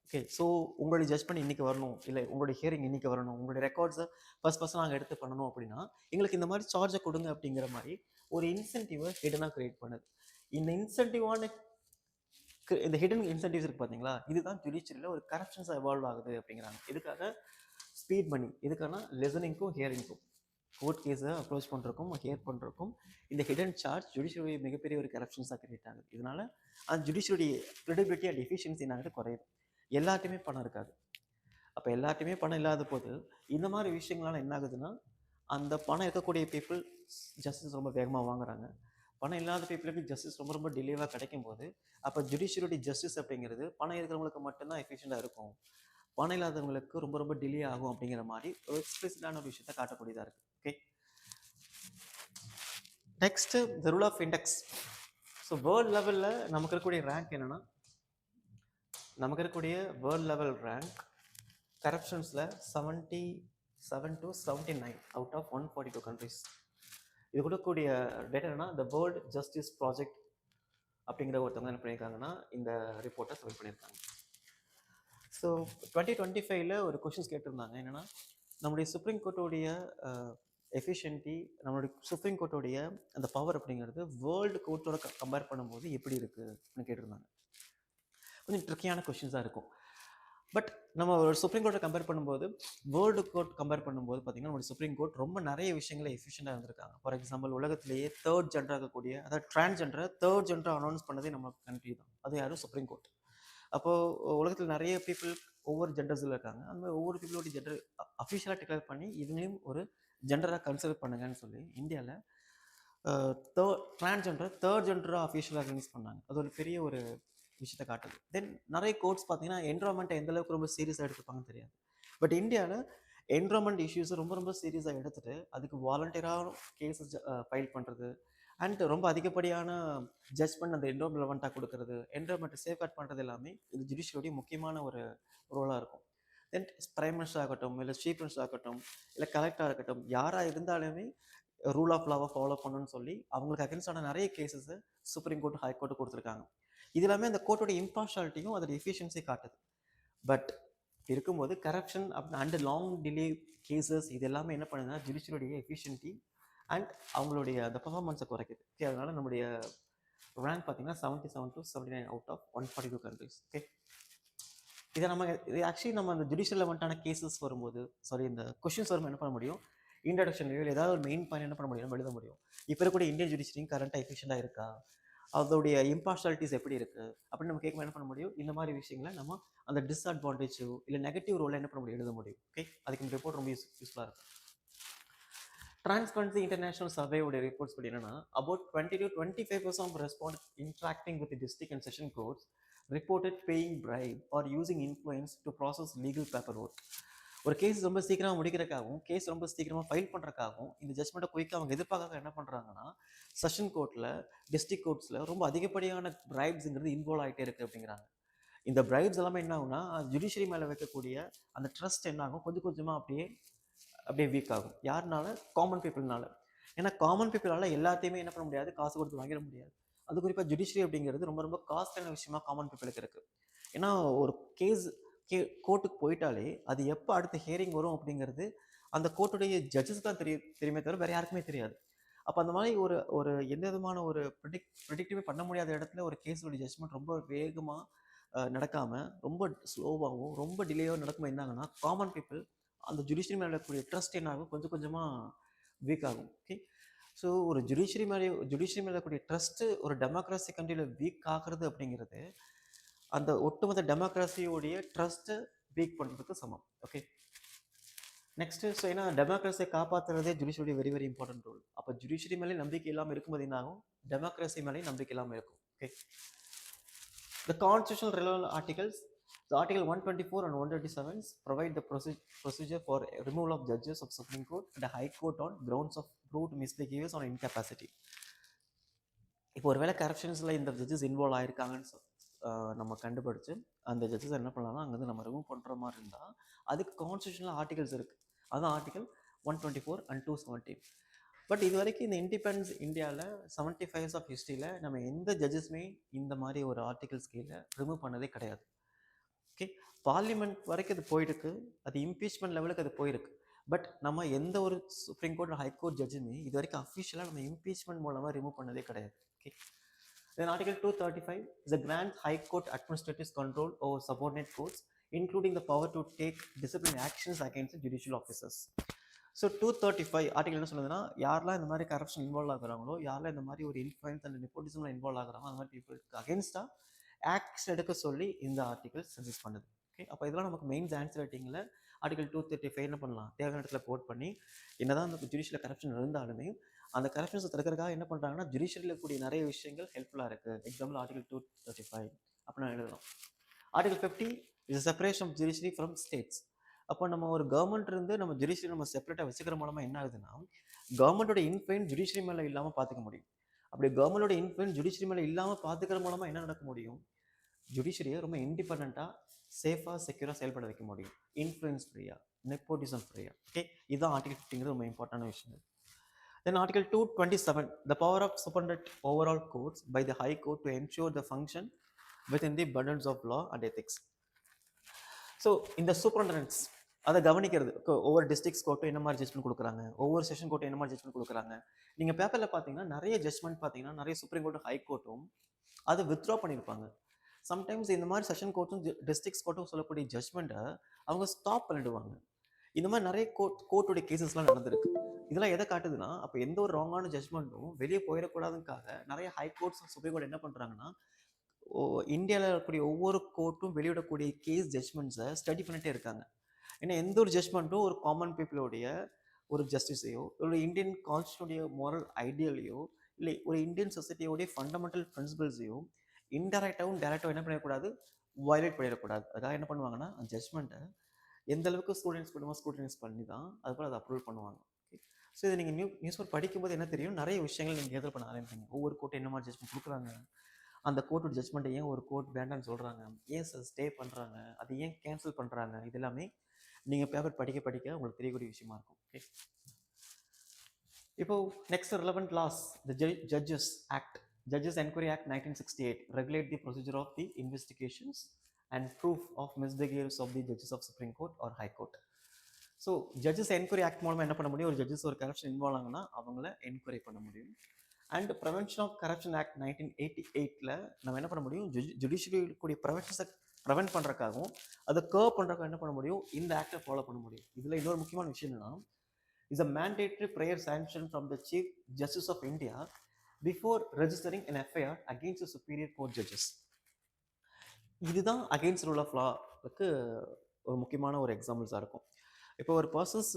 ஓகே, ஸோ உங்களுடைய ஜட்ஜ்மெண்ட் இன்றைக்கி வரணும், இல்லை உங்களுடைய ஹியரிங் இன்றைக்கி வரணும், உங்களுடைய ரெக்கார்ட்ஸை ஃபஸ்ட் நாங்கள் எடுத்து பண்ணணும் அப்படின்னா எங்களுக்கு இந்த மாதிரி சார்ஜை கொடுங்க அப்படிங்கிற மாதிரி ஒரு இன்சென்டிவை ஹிடனாக கிரியேட் பண்ணுது. இந்த ஹிடன் இன்சென்டிவ்ஸ் இருக்குது பார்த்தீங்களா, இதுதான் ஜுடிஷியரியில் ஒரு கரப்ஷன்ஸாக எவால்வ் ஆகுது அப்படிங்கிறாங்க. எதுக்காக? Speed money. எதுக்கான? லிசனிங்க்கும் ஹியரிங்க்கும், கோர்ட் கேஸை அப்ரோச் பண்ணுறக்கும் ஹியர் பண்ணுறக்கும் இந்த ஹிடன் சார்ஜ் ஜுடிஷியரி மிகப்பெரிய ஒரு கரப்ஷன்ஸாக கிரியேட் ஆகுது. இதனால் அந்த ஜுடிஷியரி கிரெடிபிலிட்டி அண்ட் எஃபிஷியன்சி என்னாகுது, குறையுது. எல்லாத்தையுமே பணம் இருக்காது. அப்போ எல்லாத்தையுமே பணம் இல்லாத போது இந்த மாதிரி விஷயங்களால என்ன ஆகுதுன்னா, அந்த பணம் இருக்கக்கூடிய பீப்புள் ஜஸ்டிஸ் ரொம்ப வேகமாக வாங்குறாங்க. பணம் இல்லாத பீப்புளுக்கு ஜஸ்டிஸ் ரொம்ப ரொம்ப டிலேவாக கிடைக்கும் போது அப்போ ஜுடிஷியரி ஜஸ்டிஸ் அப்படிங்கிறது பணம் இருக்கிறவங்களுக்கு மட்டும்தான் எஃபிஷியண்டாக இருக்கும், பணம் இல்லாதவங்களுக்கு ரொம்ப ரொம்ப டிலே ஆகும் அப்படிங்கிற மாதிரி ஒரு எக்ஸ்பிளிசிட்டான ஒரு விஷயத்தை காட்டக்கூடியதாக இருக்குது. Okay, next the rule of index. So world லெவலில் நமக்கு இருக்கக்கூடிய ரேங்க் என்னென்னா, நமக்கு இருக்கக்கூடிய வேர்ல்ட் லெவல் ரேங்க் கரப்ஷன்ஸில் 77 to 79 அவுட் ஆஃப் 142 கண்ட்ரிஸ். இது கொடுக்கக்கூடிய டேட்டா என்னன்னா, த வேர்ல்டு ஜஸ்டிஸ் ப்ராஜெக்ட் அப்படிங்கிற ஒருத்தவங்க என்ன பண்ணியிருக்காங்கன்னா இந்த ரிப்போர்ட்டை சப்மிட் பண்ணியிருக்காங்க. ஸோ 2025 ஒரு கொஷின்ஸ் கேட்டிருந்தாங்க. என்னென்னா, நம்முடைய சுப்ரீம் கோர்ட்டோடைய எஃபிஷியன்ட்டி, நம்மளுடைய சுப்ரீம் கோர்ட்டோடைய அந்த பவர் அப்படிங்கிறது வேர்ல்டு கோர்ட்டோட கம்பேர் பண்ணும்போது எப்படி இருக்குது அப்படின்னு கேட்டிருந்தாங்க. கொஞ்சம் ட்ரிக்கியான கொஷின்ஸாக இருக்கும். பட் நம்ம ஒரு சுப்ரீம் கோர்ட்டை கம்பேர் பண்ணும்போது வேர்ல்டு கோர்ட் கம்பேர் பண்ணும்போது பார்த்தீங்கன்னா, நம்மளுடைய சுப்ரீம் கோர்ட் ரொம்ப நிறைய விஷயங்களை எஃபிஷியண்டாக இருந்திருக்காங்க. ஃபார் எக்ஸாம்பிள், உலகத்திலேயே தேர்ட் ஜெண்டராக இருக்கக்கூடிய, அதாவது டிரான்ஸ்ஜெண்டரை தேர்ட் ஜெண்டராக அனௌன்ஸ் பண்ணதே நம்ம கண்ட்ரி தான். அது யாரும் சுப்ரீம் கோர்ட். அப்போது உலகத்தில் நிறைய பீப்புள் ஒவ்வொரு ஜெண்டர்ஸில் இருக்காங்க. அந்த மாதிரி ஒவ்வொரு பீப்புளோடைய ஜெண்டர் அஃபிஷியலாக டிக்ளேர் பண்ணி இவங்களையும் ஒரு ஜெண்டராக கன்சிடர் பண்ணுங்கன்னு சொல்லி இந்தியாவில் டிரான்ஸ்ஜெண்டரை தேர்ட் ஜெண்டராக அஃபிஷியலாக ரிலீஸ் பண்ணாங்க. அது ஒரு பெரிய ஒரு விஷயத்தை காட்டுது. தென் நிறைய கோர்ட்ஸ் பார்த்தீங்கன்னா என்விரான்மெண்ட்டை எந்த அளவுக்கு ரொம்ப சீரியஸாக எடுத்துப்பாங்கன்னு தெரியாது. பட் இந்தியாவில் என்விரான்மெண்ட் இஷ்யூஸை ரொம்ப ரொம்ப சீரியஸாக எடுத்துகிட்டு அதுக்கு வாலண்டியராக கேஸஸ் ஃபைல் பண்ணுறது அண்ட் ரொம்ப அதிகப்படியான ஜட்ஜ்மெண்ட் அந்த என்விரான்மெண்ட் ரெலவெண்ட்டாக கொடுக்குறது, என்விரான்மெண்ட்டை சேஃப்கார்ட் பண்ணுறது எல்லாமே இது ஜுடிஷியரியோடைய முக்கியமான ஒரு ரோலாக இருக்கும். தென் பிரைம் மினிஸ்டர் ஆகட்டும், இல்லை சீஃப் மினிஸ்டர் ஆகட்டும், இல்லை கலெக்டராக இருக்கட்டும், யாராக இருந்தாலுமே ரூல் ஆஃப் லாவை ஃபாலோ பண்ணணும்னு சொல்லி அவங்களுக்கு அகேன்ஸ்டான நிறைய கேசஸை சுப்ரீம் கோர்ட் ஹை கோர்ட்டு கொடுத்துருக்காங்க. இது எல்லாமே அந்த கோர்ட்டோட இம்பார்ஷாலிட்டியும் அதோட எஃபிஷியன்சி காட்டுது. பட் இருக்கும்போது corruption and long delay cases இது எல்லாமே என்ன பண்ணுதுன்னா ஜுடிஷியரியோடைய எஃபிஷியன்சி அண்ட் அவங்களுடைய அந்த பர்ஃபார்மன்ஸை குறைக்குது. ஓகே, அதனால நம்மளுடைய ரேங்க் பார்த்தீங்கன்னா 77 to 79 out of 142 countries. Okay, இதை இது ஆக்சுவலி நம்ம அந்த ஜுடிஷியல் லெவன்ட்டான கேசஸ் வரும்போது, இந்த கொஷின்ஸ் வரும்போது என்ன பண்ண முடியும், இன்ட்ரடக்ஷன்லையோ ஏதாவது ஒரு மெயின் பாயிண்ட் என்ன பண்ண முடியும், நம்ம எழுத முடியும். இப்போ இருக்கக்கூடிய இந்தியன் ஜுடிஷியரி கரண்ட்டாக எஃபிஷியண்டாக இருக்கா, அதோடைய இம்பார்ஷாலிட்டிஸ் எப்படி இருக்குது அப்படின்னு நம்ம கேட்கும் என்ன பண்ண முடியும், இந்த மாதிரி விஷயங்களை நம்ம அந்த டிஸ்அட்வான்டேஜோ இல்லை நெகட்டிவ் ரோலை என்ன பண்ண முடியும், எழுத முடியும். ஓகே, அதுக்கு இந்த ரிப்போர்ட் ரொம்ப யூஸ்ஃபுல்லாக இருக்கும். டிரான்ஸ்பரன்சி இன்டர்நேஷனல் சர்வேயோடைய ரிப்போர்ட்ஸ் படி என்னன்னா, about 20 to 25% of respondents interacting with the district and session courts reported paying bribe or using influence to process legal paperwork. ஒரு கேஸ் ரொம்ப சீக்கிரமாக முடிக்கிறதுக்காகவும் கேஸ் ரொம்ப சீக்கிரமாக ஃபைல் பண்ணுறதுக்காகவும் இந்த ஜட்மெண்ட்டை குயிக்காக அவங்க எதிர்பார்க்க என்ன பண்ணுறாங்கன்னா, செஷன் கோர்ட்டில் டிஸ்ட்ரிக்ட் கோர்ட்ஸில் ரொம்ப அதிகப்படியான பிரைப்ஸுங்கிறது இன்வால்வ் ஆகிட்டே இருக்குது அப்படிங்கிறாங்க. இந்த பிரைப்ஸ் எல்லாமே என்ன ஆகும்னா ஜுடிஷியரி மேலே வைக்கக்கூடிய அந்த ட்ரஸ்ட் என்ன ஆகும், கொஞ்சம் கொஞ்சமாக அப்படியே வீக் ஆகும். யாருனால? காமன் பீப்புள்னால. ஏன்னா காமன் பீப்புளால எல்லாத்தையுமே என்ன பண்ண முடியாது, காசு கொடுத்து வாங்கிட முடியாது. அது குறிப்பாக ஜுடிஷியரி அப்படிங்கிறது ரொம்ப ரொம்ப காஸ்ட்லியான விஷயமா காமன் பீப்புளுக்கு இருக்குது. ஏன்னா ஒரு கேஸ் கோர்ட்டுக்கு போயிட்டாலே அது எப்போ அடுத்த ஹியரிங் வரும் அப்படிங்கிறது அந்த கோர்ட்டுடைய ஜட்ஜஸ் தான் தெரியுமே தவிர வேறு யாருக்குமே தெரியாது. அப்போ அந்த மாதிரி ஒரு ஒரு எந்த விதமான ஒரு ப்ரிடிக்டிவே பண்ண முடியாத இடத்துல ஒரு கேஸோட ஜட்ஜ்மெண்ட் ரொம்ப வேகமாக நடக்காமல் ரொம்ப ஸ்லோவாகவும் ரொம்ப டிலேவாகவும் நடக்கும்போது என்ன ஆகுனா காமன் பீப்புள் அந்த ஜுடிஷியரி மேலே இருக்கக்கூடிய ட்ரஸ்ட் என்ன ஆகும், கொஞ்சம் கொஞ்சமாக வீக் ஆகும். ஓகே, ஸோ ஒரு ஜுடிஷியரி மேலே இருக்கக்கூடிய ட்ரஸ்ட்டு ஒரு டெமோக்ராசி கண்ட்ரியில் வீக் ஆகிறது அப்படிங்கிறது அந்த ஒட்டுமொத்த டெமோக்ராசியோடைய ட்ரஸ்ட்டை வீக் பண்ணுறதுக்கு சமம். ஓகே, நெக்ஸ்ட்டு ஸோ ஏன்னா டெமோக்ரஸியை காப்பாற்றுறதே judiciary very very important role. அப்போ ஜுடிஷியரி மேலே நம்பிக்கை இல்லாமல் இருக்கும்போது என்ன ஆகும், டெமோக்ரஸி மேலேயும் நம்பிக்கை இல்லாமல் இருக்கும். Okay, the constitutional relevant articles, the Article 124 and 137 provide the procedure for removal of judges of Supreme Court and High Court on grounds of proved misbehaviors or incapacity. இப்போ ஒரு வேளை கரப்ஷன்ஸில் இந்த ஜட்ஜஸ் இன்வால்வ் ஆகிருக்காங்கன்னு நம்ம கண்டுபிடிச்சு அந்த ஜட்ஜஸ் என்ன பண்ணலாம்னா அங்கேருந்து நம்ம ரிமூவ் பண்ணுற மாதிரி இருந்தால் அதுக்கு கான்ஸ்டியூஷனல் ஆர்டிகல்ஸ் இருக்குது. அதுதான் ஆர்டிகல் 124 and 217. பட் இது வரைக்கும் இந்த இண்டிபெண்டன்ஸ் இந்தியாவில் 75 இயர்ஸ் ஆஃப் ஹிஸ்ட்ரியில் நம்ம எந்த ஜட்ஜஸுமே இந்த மாதிரி ஒரு ஆர்டிகல்ஸ் கீழே ரிமூவ் பண்ணதே கிடையாது. ஓகே, பார்லிமெண்ட் வரைக்கும் அது போயிருக்கு, அது இம்பீச்மெண்ட் லெவலுக்கு அது போயிருக்கு. பட் நம்ம எந்த ஒரு சுப்ரீம் கோர்ட் ஹைகோர்ட் ஜட்ஜுமே இது வரைக்கும் அஃபிஷியலாக நம்ம இம்பீச்மெண்ட் மூலமாக ரிமூவ் பண்ணதே கிடையாது. Okay, then Article 235 is a grant High Court administrative control over subordinate courts, including the power to take disciplinary actions against the judicial officers. So 235 article என்ன சொல்லுதுன்னா, யாரெல்லாம் இந்த மாதிரி கரப்ஷன் இன்வால்வ் ஆகுறாங்களோ, யாரெல்லாம் இந்த மாதிரி ஒரு இன்ஃப்ளூயன்ஸ் அண்ட் நெப்போட்டிசமில் இன்வால்வ் ஆகுறாங்க, அந்த மாதிரி பீப்புளுக்கு அகேன்ஸ்டாக ஆக்ஷன் எடுக்க சொல்லி இந்த ஆர்டிகல் சஜஸ்ட் பண்ணுது. ஓகே, அப்போ இதெல்லாம் நமக்கு மெயின்ஸ் ஆன்சர் ரைட்டிங்கில் ஆர்டிகல் 235 என்ன பண்ணலாம், தேவையான இடத்துல கோட் பண்ணி என்னதான் அந்த ஜுடிஷியல் கரப்ஷன் இருந்தாலுமே அந்த கரப்ஷன்ஸை தடுக்கிறதுக்காக என்ன பண்ணுறாங்கன்னா ஜுடிஷியரில் கூடிய நிறைய விஷயங்கள் ஹெல்ப்ஃபுல்லாக இருக்குது. எக்ஸாம்பிள் ஆர்டிகல் 235 அப்படின்னு எழுதலாம். Article 50 is separation of judiciary from states. அப்போ நம்ம ஒரு கவர்மெண்ட் இருந்து நம்ம ஜுடிஷியரி நம்ம செப்பரேட்டாக வச்சுக்கிற மூலமாக என்ன ஆகுதுன்னா கவர்மெண்டோட இன்ஃப்ளூயன்ஸ் ஜுடிஷியரி மேலே இல்லாமல் பார்த்துக்க முடியும். அப்படி கவர்மெண்டோட இன்ஃப்ளூயன்ஸ் ஜுடிஷியரி மேலே இல்லாமல் பார்த்துக்கிற மூலமாக என்ன நடக்க முடியும், ஜுடிஷியரியை ரொம்ப இண்டிபெண்ட்டாக சேஃபாக செக்யூராக செயல்பட வைக்க முடியும், இன்ஃப்ளூயன்ஸ் ஃப்ரீயாக, நெப்போட்டிசம் ஃப்ரீயாக. ஓகே, இதுதான் ஆர்டிகல் 50ங்கிறது ரொம்ப இம்பார்ட்டன்டான விஷயம். Then Article 227, the power of superintendent overall courts by the High Court to ensure the function within the burdens of law and ethics. So இந்த சூப்பரண்டன்ஸ் அதை கவனிக்கிறது, ஒவ்வொரு டிஸ்ட்ரிக்ஸ் கோர்ட்டும் என்ன மாதிரி ஜட்மெண்ட் கொடுக்குறாங்க, ஒவ்வொரு செஷன் கோர்ட்டும் என்ன மாதிரி ஜட்மெண்ட் கொடுக்குறாங்க. நீங்கள் பேப்பரில் பார்த்தீங்கன்னா நிறைய ஜட்மெண்ட் பார்த்தீங்கன்னா நிறைய சுப்ரீம் கோர்ட்டும் ஹை கோர்ட்டும் அதை வித்ட்ரா பண்ணியிருப்பாங்க. சம்டைம்ஸ் இந்த மாதிரி செஷன் கோர்ட்டும் டிஸ்ட்ரிக்ஸ் கோர்ட்டும் சொல்லக்கூடிய ஜட்மெண்ட்டை அவங்க ஸ்டாப் பண்ணிடுவாங்க. இந்த மாதிரி நிறைய கோர்ட்டுடைய கேசஸ்லாம் நடந்திருக்கு. இதெல்லாம் எதை காட்டுதுன்னா, அப்போ எந்த ஒரு ராங்கான ஜட்மெண்ட்டும் வெளியே போயிடக்கூடாதுக்காக நிறைய ஹை கோர்ட்ஸ் சுப்ரீம் கோர்ட் என்ன பண்ணுறாங்கன்னா, இந்தியாவில் இருக்கக்கூடிய ஒவ்வொரு கோர்ட்டும் வெளியிடக்கூடிய கேஸ் ஜட்மெண்ட்ஸை ஸ்டடி பண்ணிட்டே இருக்காங்க. ஏன்னா எந்த ஒரு ஜட்மெண்ட்டும் ஒரு காமன் பீப்புளோடைய ஒரு ஜஸ்டிஸையோ இல்லை இந்தியன் கான்ஸ்டியூஷனுடைய மோரல் ஐடியலையோ இல்லை ஒரு இந்தியன் சொசைட்டியோடைய ஃபண்டமெண்டல் பிரின்சிபல்ஸையோ இன்டெரக்டாகவும் டேரக்டாகவும் என்ன பண்ணிடக்கூடாது, வயலேட் பண்ணிடக்கூடாது. அதுக்காக என்ன பண்ணுவாங்கன்னா அந்த ஜட்மெண்ட்டை எந்த அளவுக்கு ஸ்டூடெண்ட்ஸ் பண்ணி தான் அதுபோல் அதை அப்ரூவல் பண்ணுவாங்க. ஓகே, ஸோ இதை நீங்கள் நியூஸ் பேப்பர் படிக்கும்போது என்ன தெரியும், நிறைய விஷயங்கள் நீங்கள் கேதர் பண்ண ஆரம்பிப்பீங்க. ஒவ்வொரு கோர்ட்டு என்ன மாதிரி ஜட்மெண்ட் கொடுக்குறாங்க, அந்த கோர்ட்டோட ஜட்மெண்ட்டை ஏன் ஒரு கோர்ட் வேண்டான்னு சொல்கிறாங்க, ஏன் ஸ்டே பண்ணுறாங்க, அது ஏன் கேன்சல் பண்ணுறாங்க, இது எல்லாமே நீங்கள் பேப்பர் படிக்க உங்களுக்கு தெரியக்கூடிய விஷயமா இருக்கும். ஓகே, இப்போ next relevant laws, the judges act, Judges Enquiry Act 1968 regulate the procedure of the investigations and proof of misbehaviors of the judges of Supreme Court or High Court. So judges enquiry act மூலமாக என்ன பண்ண முடியும், ஒரு judges ஒரு corruption involve ஆகுனா அவங்கள enquiry பண்ண முடியும். And prevention of corruption act 1988 நம்ம என்ன பண்ண முடியும், ஜுடிஷியரி கூடிய ப்ரிவென்ஷன்ஸை ப்ரிவென்ட் பண்ணுறக்காகவும் அதை கர்வ் பண்ணுறக்காக என்ன பண்ண முடியும், இந்த ஆக்டை ஃபாலோ பண்ண முடியும். இதில் இன்னொரு முக்கியமான விஷயம் என்னன்னா, is a mandatory prior sanction from the chief justice of India before registering an FIR against the superior court judges. இதுதான் அகெயின்ஸ்ட் ரூல் ஆஃப் லாவுக்கு ஒரு முக்கியமான ஒரு எக்ஸாம்பிள்ஸாக இருக்கும். இப்போ ஒரு பர்சன்ஸ்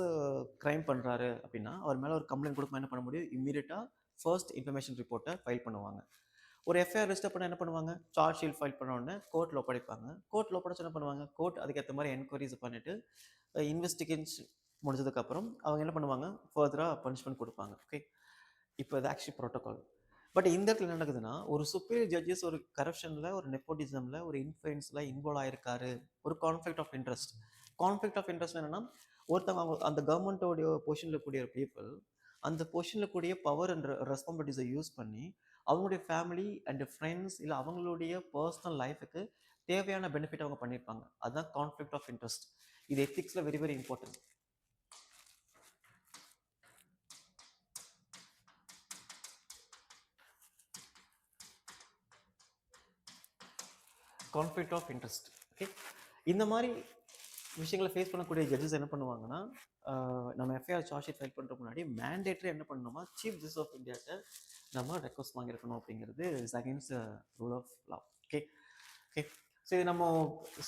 க்ரைம் பண்ணுறாரு அப்படின்னா அவர் மேலே ஒரு கம்ப்ளைண்ட் கொடுக்க என்ன பண்ண முடியும், இம்மீடியட்டாக ஃபர்ஸ்ட் இன்ஃபர்மேஷன் ரிப்போர்ட்டை ஃபைல் பண்ணுவாங்க. ஒரு FIR ரெஜிஸ்டர் பண்ண என்ன பண்ணுவாங்க, சார்ஜ் ஷீட் ஃபைல் பண்ண உடனே கோர்ட்டில் ஒப்படைப்பாங்க. கோர்ட்டில் ஒப்படைச்சு என்ன பண்ணுவாங்க, கோர்ட் அதுக்கேற்ற மாதிரி என்கொயரிஸ் பண்ணிவிட்டு இன்வெஸ்டிகேஷன் முடிஞ்சதுக்கப்புறம் அவங்க என்ன பண்ணுவாங்க, ஃபர்தராக பனிஷ்மெண்ட் கொடுப்பாங்க. ஓகே, இப்போ இது ஆக்சுவலி ப்ரோட்டோகால். பட் இந்த இடத்துல என்ன நடக்குதுன்னா, ஒரு சுப்பீரியர் ஜட்ஜஸ் ஒரு கரப்ஷனில், ஒரு நெப்போட்டிசமில், ஒரு இன்ஃப்ளூயன்ஸில் இன்வால்வ் ஆகிருக்காரு, ஒரு கான்ஃப்ளிக்ட் ஆஃப் இன்ட்ரெஸ்ட் என்னென்னா, ஒருத்தவங்க அவங்க அந்த கவர்மெண்ட்டோடைய பொசிஷனில் கூடிய பீப்புள் அந்த பொசிஷனில் கூடிய பவர் அண்ட் ரெஸ்பான்சிபிலிட்டிஸை யூஸ் பண்ணி அவங்களுடைய ஃபேமிலி அண்ட் ஃப்ரெண்ட்ஸ் இல்லை அவங்களுடைய பர்சனல் லைஃபுக்கு தேவையான பெனிஃபிட் அவங்க பண்ணியிருப்பாங்க. அதுதான் கான்ஃப்ளிக்ட் ஆஃப் இன்ட்ரெஸ்ட். இது எத்திக்ஸில் very very important. Conflict of interest. Okay, இந்த மாதிரி விஷயங்களை ஃபேஸ் பண்ணக்கூடிய ஜட்ஜஸ் என்ன பண்ணுவாங்கன்னா, நம்ம எஃப்ஐஆர் சார்ஜ் ஷீட் ஃபைல் பண்ணுறதுக்கு முன்னாடி மேண்டேட்டரி என்ன பண்ணணுமா, சீஃப் ஜஸ்டிஸ் ஆஃப் இந்தியாட்ட நம்ம ரெக்வஸ்ட் வாங்கியிருக்கணும் அப்படிங்கிறது is against rule of law. Okay okay so இது நம்ம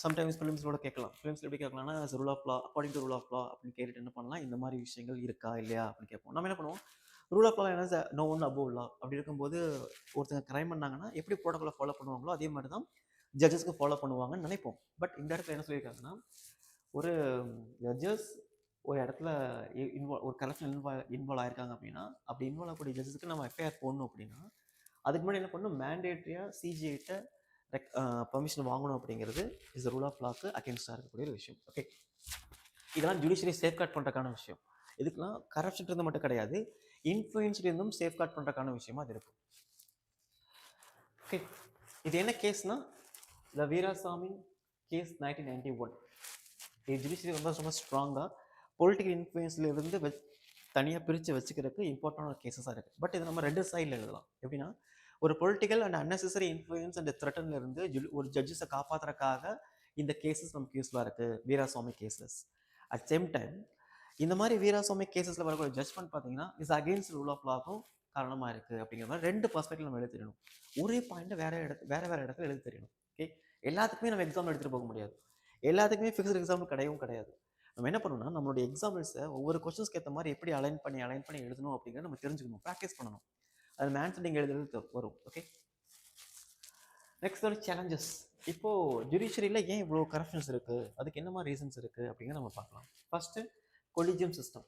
சம்டைம்ஸ் ஃபிலிம்ஸோட கேட்கலாம். ஃபிலிம்ஸில் எப்படி கேட்கலாம்னா, rule of law according to rule of law அப்படின்னு கேட்டுட்டு என்ன பண்ணலாம், இந்த மாதிரி விஷயங்கள் இருக்கா இல்லையா அப்படின்னு கேட்போம். நம்ம என்ன பண்ணுவோம், ரூல் ஆஃப் லா என்ன, நோ ஒன் அபோவ் லா. அப்படி இருக்கும்போது ஒருத்தங்க கிரைம் பண்ணாங்கன்னா எப்படி ப்ரோட்டோகாலை ஃபாலோ பண்ணுவாங்களோ அதே மாதிரி தான் ஜட்ஜஸ்க்கு ஃபாலோ பண்ணுவாங்கன்னு நினைப்போம். பட் இந்த இடத்துல என்ன சொல்லியிருக்காங்கன்னா, ஒரு ஜட்ஜஸ் ஒரு இடத்துல ஒரு கரப்ஷன் இன்வால்வ் ஆயிருக்காங்க அப்படின்னா, அப்படி இன்வால்வ் ஆகக்கூடிய ஜட்ஜஸ்க்கு நம்ம எஃப்ஐஆர் போடணும் அப்படின்னா அதுக்கு முன்னாடி என்ன பண்ணணும், மேண்டேட்ரியாக சிஜிஐட்ட பர்மிஷன் வாங்கணும் அப்படிங்கிறது இஸ் ரூல் ஆஃப் லாக்கு அகேன்ஸ்டாக இருக்கக்கூடிய ஒரு விஷயம். ஓகே, இதெல்லாம் ஜுடிஷியரி சேஃப்கார்ட் பண்ணுறதுக்கான விஷயம். இதுக்கெல்லாம் கரப்ஷன் இருந்து மட்டும் கிடையாது, இன்ஃப்ளூயன்ஸ்ல இருந்தும் சேஃப்கார்ட் பண்ணுறதுக்கான விஷயமா அது இருக்கும். ஓகே, இது என்ன கேஸ்னா, த வீராசாமி கேஸ் 1991. இது ஜுடிஷியரி ரொம்ப ஸ்ட்ராங்காக பொலிட்டிக்கல் இன்ஃப்ளூயன்ஸில் இருந்து தனியாக பிரித்து வச்சுக்கிறதுக்கு இம்பார்ட்டண்டான கேஸஸாக இருக்குது. பட் இது நம்ம ரெண்டு சைடில் எழுதலாம். எப்படின்னா, ஒரு political and unnecessary influence and த்ரெட்டன்ல இருந்து ஒரு ஜட்ஜஸை காப்பாற்றுறதுக்காக இந்த கேசஸ் நமக்கு யூஸ்ஃபுல்லாக இருக்குது, Veeraswamy cases. At same time இந்த மாதிரி வீராசாமி கேசஸில் வரக்கூடிய ஜட்ஜ்மெண்ட் பார்த்தீங்கன்னா இஸ் அகெயின்ஸ்ட் ரூல் ஆஃப் லாக்கும் காரணமாக இருக்குது. அப்படிங்கிற மாதிரி ரெண்டு பர்ஸ்பெக்டிவ் நம்ம எழுத தெரியணும். ஒரே பாயிண்ட்டை வேறு இடத்துல எழுத தெரியணும். ஓகே, எல்லாத்துக்குமே நம்ம எக்ஸாம் எடுத்துகிட்டு போக முடியாது, எல்லாத்துக்குமே ஃபிக்ஸ்டு எக்ஸாம்பிள் கிடையாது. நம்ம என்ன பண்ணணும்னா, நம்மளுடைய எக்ஸாம்பிள்ஸை ஒவ்வொரு கொஸ்டின்ஸ்க்கு ஏற்ற மாதிரி எப்படி அலைன் பண்ணி எழுதணும் அப்படிங்கிறத நம்ம தெரிஞ்சுக்கணும், ப்ராக்டிஸ் பண்ணணும். அது மேன்சண்டிங் எழுதுறது வரும். ஓகே, நெக்ஸ்ட் ஒரு சேலஞ்சஸ். இப்போது ஜுடிஷியரியில் ஏன் இவ்வளோ கரப்ஷன்ஸ் இருக்குது, அதுக்கு என்ன மாதிரி ரீசன்ஸ் இருக்குது அப்படிங்கிறத நம்ம பார்க்கலாம். First, collegium system.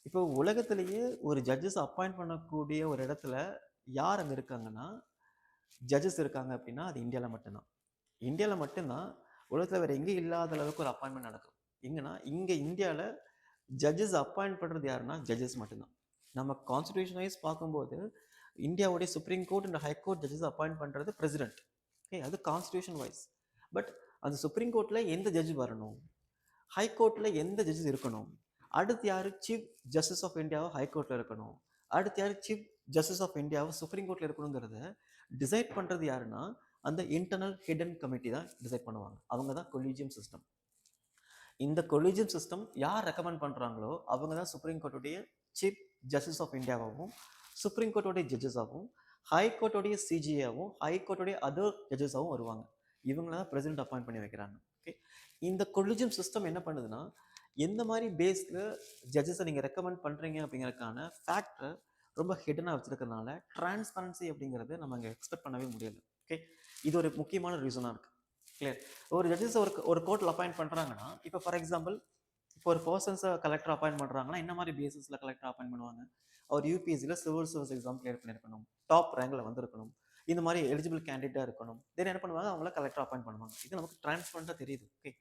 இப்போ உலகத்திலேயே ஒரு ஜட்ஜஸ் அப்பாயிண்ட் பண்ணக்கூடிய ஒரு இடத்துல யார் அங்கே இருக்காங்கன்னா, ஜட்ஜஸ் இருக்காங்க அப்படின்னா அது இந்தியாவில் மட்டும்தான். இந்தியாவில் மட்டும்தான், உலகத்தில் வேறு எங்கேயும் இல்லாத அளவுக்கு ஒரு அப்பாயின்மெண்ட் நடக்கும். எங்கன்னா இங்கே இந்தியாவில் ஜட்ஜஸ் அப்பாயிண்ட் பண்ணுறது யாருன்னா ஜட்ஜஸ் மட்டும்தான். நம்ம கான்ஸ்டியூஷன் வைஸ் பார்க்கும்போது இந்தியாவுடைய supreme court and high court judges appoint பண்ணுறது பிரசிடென்ட். ஓகே, அது கான்ஸ்டியூஷன் வைஸ். பட் அந்த சுப்ரீம் கோர்ட்டில் எந்த ஜட்ஜ் வரணும், ஹைகோர்ட்டில் எந்த ஜட்ஜஸ் இருக்கணும், அடுத்து யார் சீஃப் ஜஸ்டிஸ் ஆஃப் இந்தியாவை ஹைகோர்ட்டில் இருக்கணும், அடுத்து யார் சீஃப் ஜஸ்டிஸ் ஆஃப் இந்தியாவை சுப்ரீம் கோர்ட்டில் இருக்கணுங்கிறத டிசைட் பண்ணுறது யாருன்னா அந்த இன்டர்னல் ஹிடன் கமிட்டி தான் டிசைட் பண்ணுவாங்க. அவங்க தான் கொலிஜியம் சிஸ்டம். இந்த கொலிஜியம் சிஸ்டம் யார் ரெக்கமெண்ட் பண்ணுறாங்களோ அவங்க தான் சுப்ரீம் கோர்ட்டுடைய சீஃப் ஜஸ்டிஸ் ஆஃப் இந்தியாவாகவும், சுப்ரீம் கோர்ட்டோடைய ஜட்ஜஸாகவும், ஹைகோர்ட்டோடைய சிஜிஏவும், ஹைகோர்ட்டோடைய அதர் ஜட்ஜஸாகவும் வருவாங்க. இவங்கள தான் பிரசிடென்ட் அப்பாயிண்ட் பண்ணி வைக்கிறாங்க. ஓகே, இந்த கொலிஜியம் சிஸ்டம் என்ன பண்ணுதுன்னா, எந்த மாதிரி பேஸில் ஜட்ஜஸை நீங்கள் ரெக்கமெண்ட் பண்ணுறீங்க அப்படிங்கிறதுக்கான ஃபேக்டரை ரொம்ப ஹிடனாக வச்சுருக்கிறதுனால டிரான்ஸ்பரன்சி அப்படிங்கிறது நம்ம அங்கே எக்ஸ்பெக்ட் பண்ணவே முடியாது. ஓகே, இது ஒரு முக்கியமான ரீசனாக இருக்குது. கிளியர். ஒரு ஜட்ஜஸ் ஒரு கோர்ட்டில் அப்பாயிண்ட் பண்ணுறாங்கன்னா, இப்போ ஃபார் எக்ஸாம்பிள் இப்போ ஒரு பர்சன்ஸை கலெக்டர் அப்பாயிண்ட் பண்ணுறாங்கன்னா என்ன மாதிரி பேசிஸில் கலெக்டர் அப்பாயிண்ட் பண்ணுவாங்க, அவர் யூபிஎஸ்சியில் சிவில் சர்வீஸ் எக்ஸாம் கிளியர் பண்ணியிருக்கணும், டாப் ரேங்கில் வந்திருக்கணும், இந்த மாதிரி எலிஜிபிள் கேண்டிடேட்டாக இருக்கணும், தென் என்ன பண்ணுவாங்க, அவங்கள கலெக்டர் அப்பாயிண்ட் பண்ணுவாங்க. இது நமக்கு டிரான்ஸ்பரண்டாக தெரியுது. ஓகே,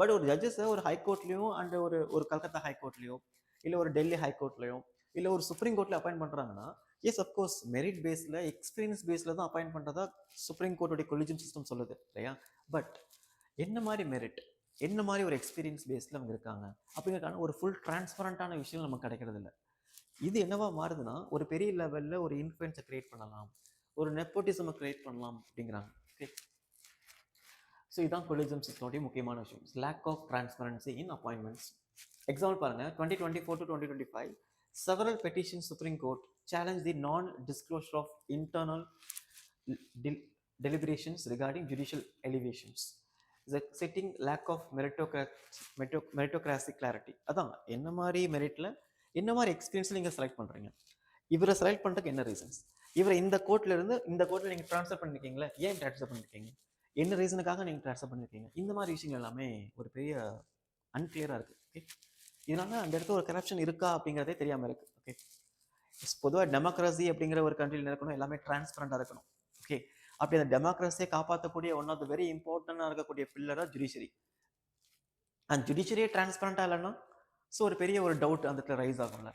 பட் ஒரு ஜட்ஜஸை ஒரு ஹைகோர்ட்லேயும் அண்ட் ஒரு கல்கத்தா ஹைகோர்ட்லேயோ இல்லை ஒரு டெல்லி ஹைகோர்ட்லேயோ இல்லை ஒரு சுப்ரீம் கோர்ட்டில் அப்பாயிண்ட் பண்ணுறாங்கன்னா, எஸ் அஃப்கோர்ஸ் மெரிட் பேஸில் எக்ஸ்பீரியன்ஸ் பேஸில் தான் அப்பாயிண்ட் பண்ணுறதா சுப்ரீம் கோர்ட்டுடைய கொலிஜியம் சிஸ்டம் சொல்லுது இல்லையா. பட் என்ன மாதிரி மெரிட், என்ன மாதிரி ஒரு எக்ஸ்பீரியன்ஸ் பேஸில் அவங்க இருக்காங்க அப்படிங்கிறதுக்கான ஒரு ஃபுல் டிரான்ஸ்பரண்டான விஷயம் நமக்கு கிடைக்கிறது இல்லை. இது என்னவா மாறுதுன்னா, ஒரு பெரிய லெவலில் ஒரு இன்ஃப்ளூயன்ஸை கிரியேட் பண்ணலாம், ஒரு நெப்போட்டிசமை கிரியேட் பண்ணலாம் அப்படிங்கிறாங்க. ஓகே, ஸோ இதுதான் கொலிஜியம் சிஸ்டமுடைய முக்கியமான விஷயம், lack of transparency in appointments. Example பாருங்கள், 2024 to 2025 several petitions Supreme Court challenge the non-disclosure of internal deliberations regarding judicial elevations, setting lack of meritocracy clarity. அதான் என்ன மாதிரி மெரிட்டில் என்ன மாதிரி எக்ஸ்பீரியன்ஸில் நீங்கள் செலக்ட் பண்ணுறீங்க, இவரை செலக்ட் பண்ணுறதுக்கு என்ன ரீசன்ஸ், இவரை இந்த கோர்ட்டில் இருந்து இந்த கோர்ட்டில் நீங்கள் ட்ரான்ஸ்ஃபர் பண்ணியிருக்கீங்களா, ஏன் ட்ரான்ஸ்ஃபர் பண்ணியிருக்கீங்க, என்ன ரீசனுக்காக நீங்கள் ட்ரான்ஸ்ஃபர் பண்ணியிருக்கீங்க, இந்த மாதிரி விஷயங்கள் எல்லாமே ஒரு பெரிய அன்கிளியராக இருக்குது. ஓகே, இதனால அந்த இடத்துல ஒரு கரப்ஷன் இருக்கா அப்படிங்கிறதே தெரியாமல் இருக்குது. ஓகே, பொதுவாக டெமோக்ரஸி அப்படிங்கிற ஒரு கண்ட்ரியில் இருக்கணும், எல்லாமே டிரான்ஸ்பரண்டாக இருக்கணும். ஓகே, அப்படி அந்த டெமோக்ரஸியை காப்பாற்றக்கூடிய ஒன் ஆஃப் த வெரி இம்பார்ட்டண்டாக இருக்கக்கூடிய பில்லராக ஜுடிஷியரி. அண்ட் ஜுடிஷியரியே டிரான்ஸ்பரண்டாக இல்லைன்னா ஸோ ஒரு பெரிய ஒரு டவுட் அந்த இடத்துல ரைஸ் ஆகும்ல.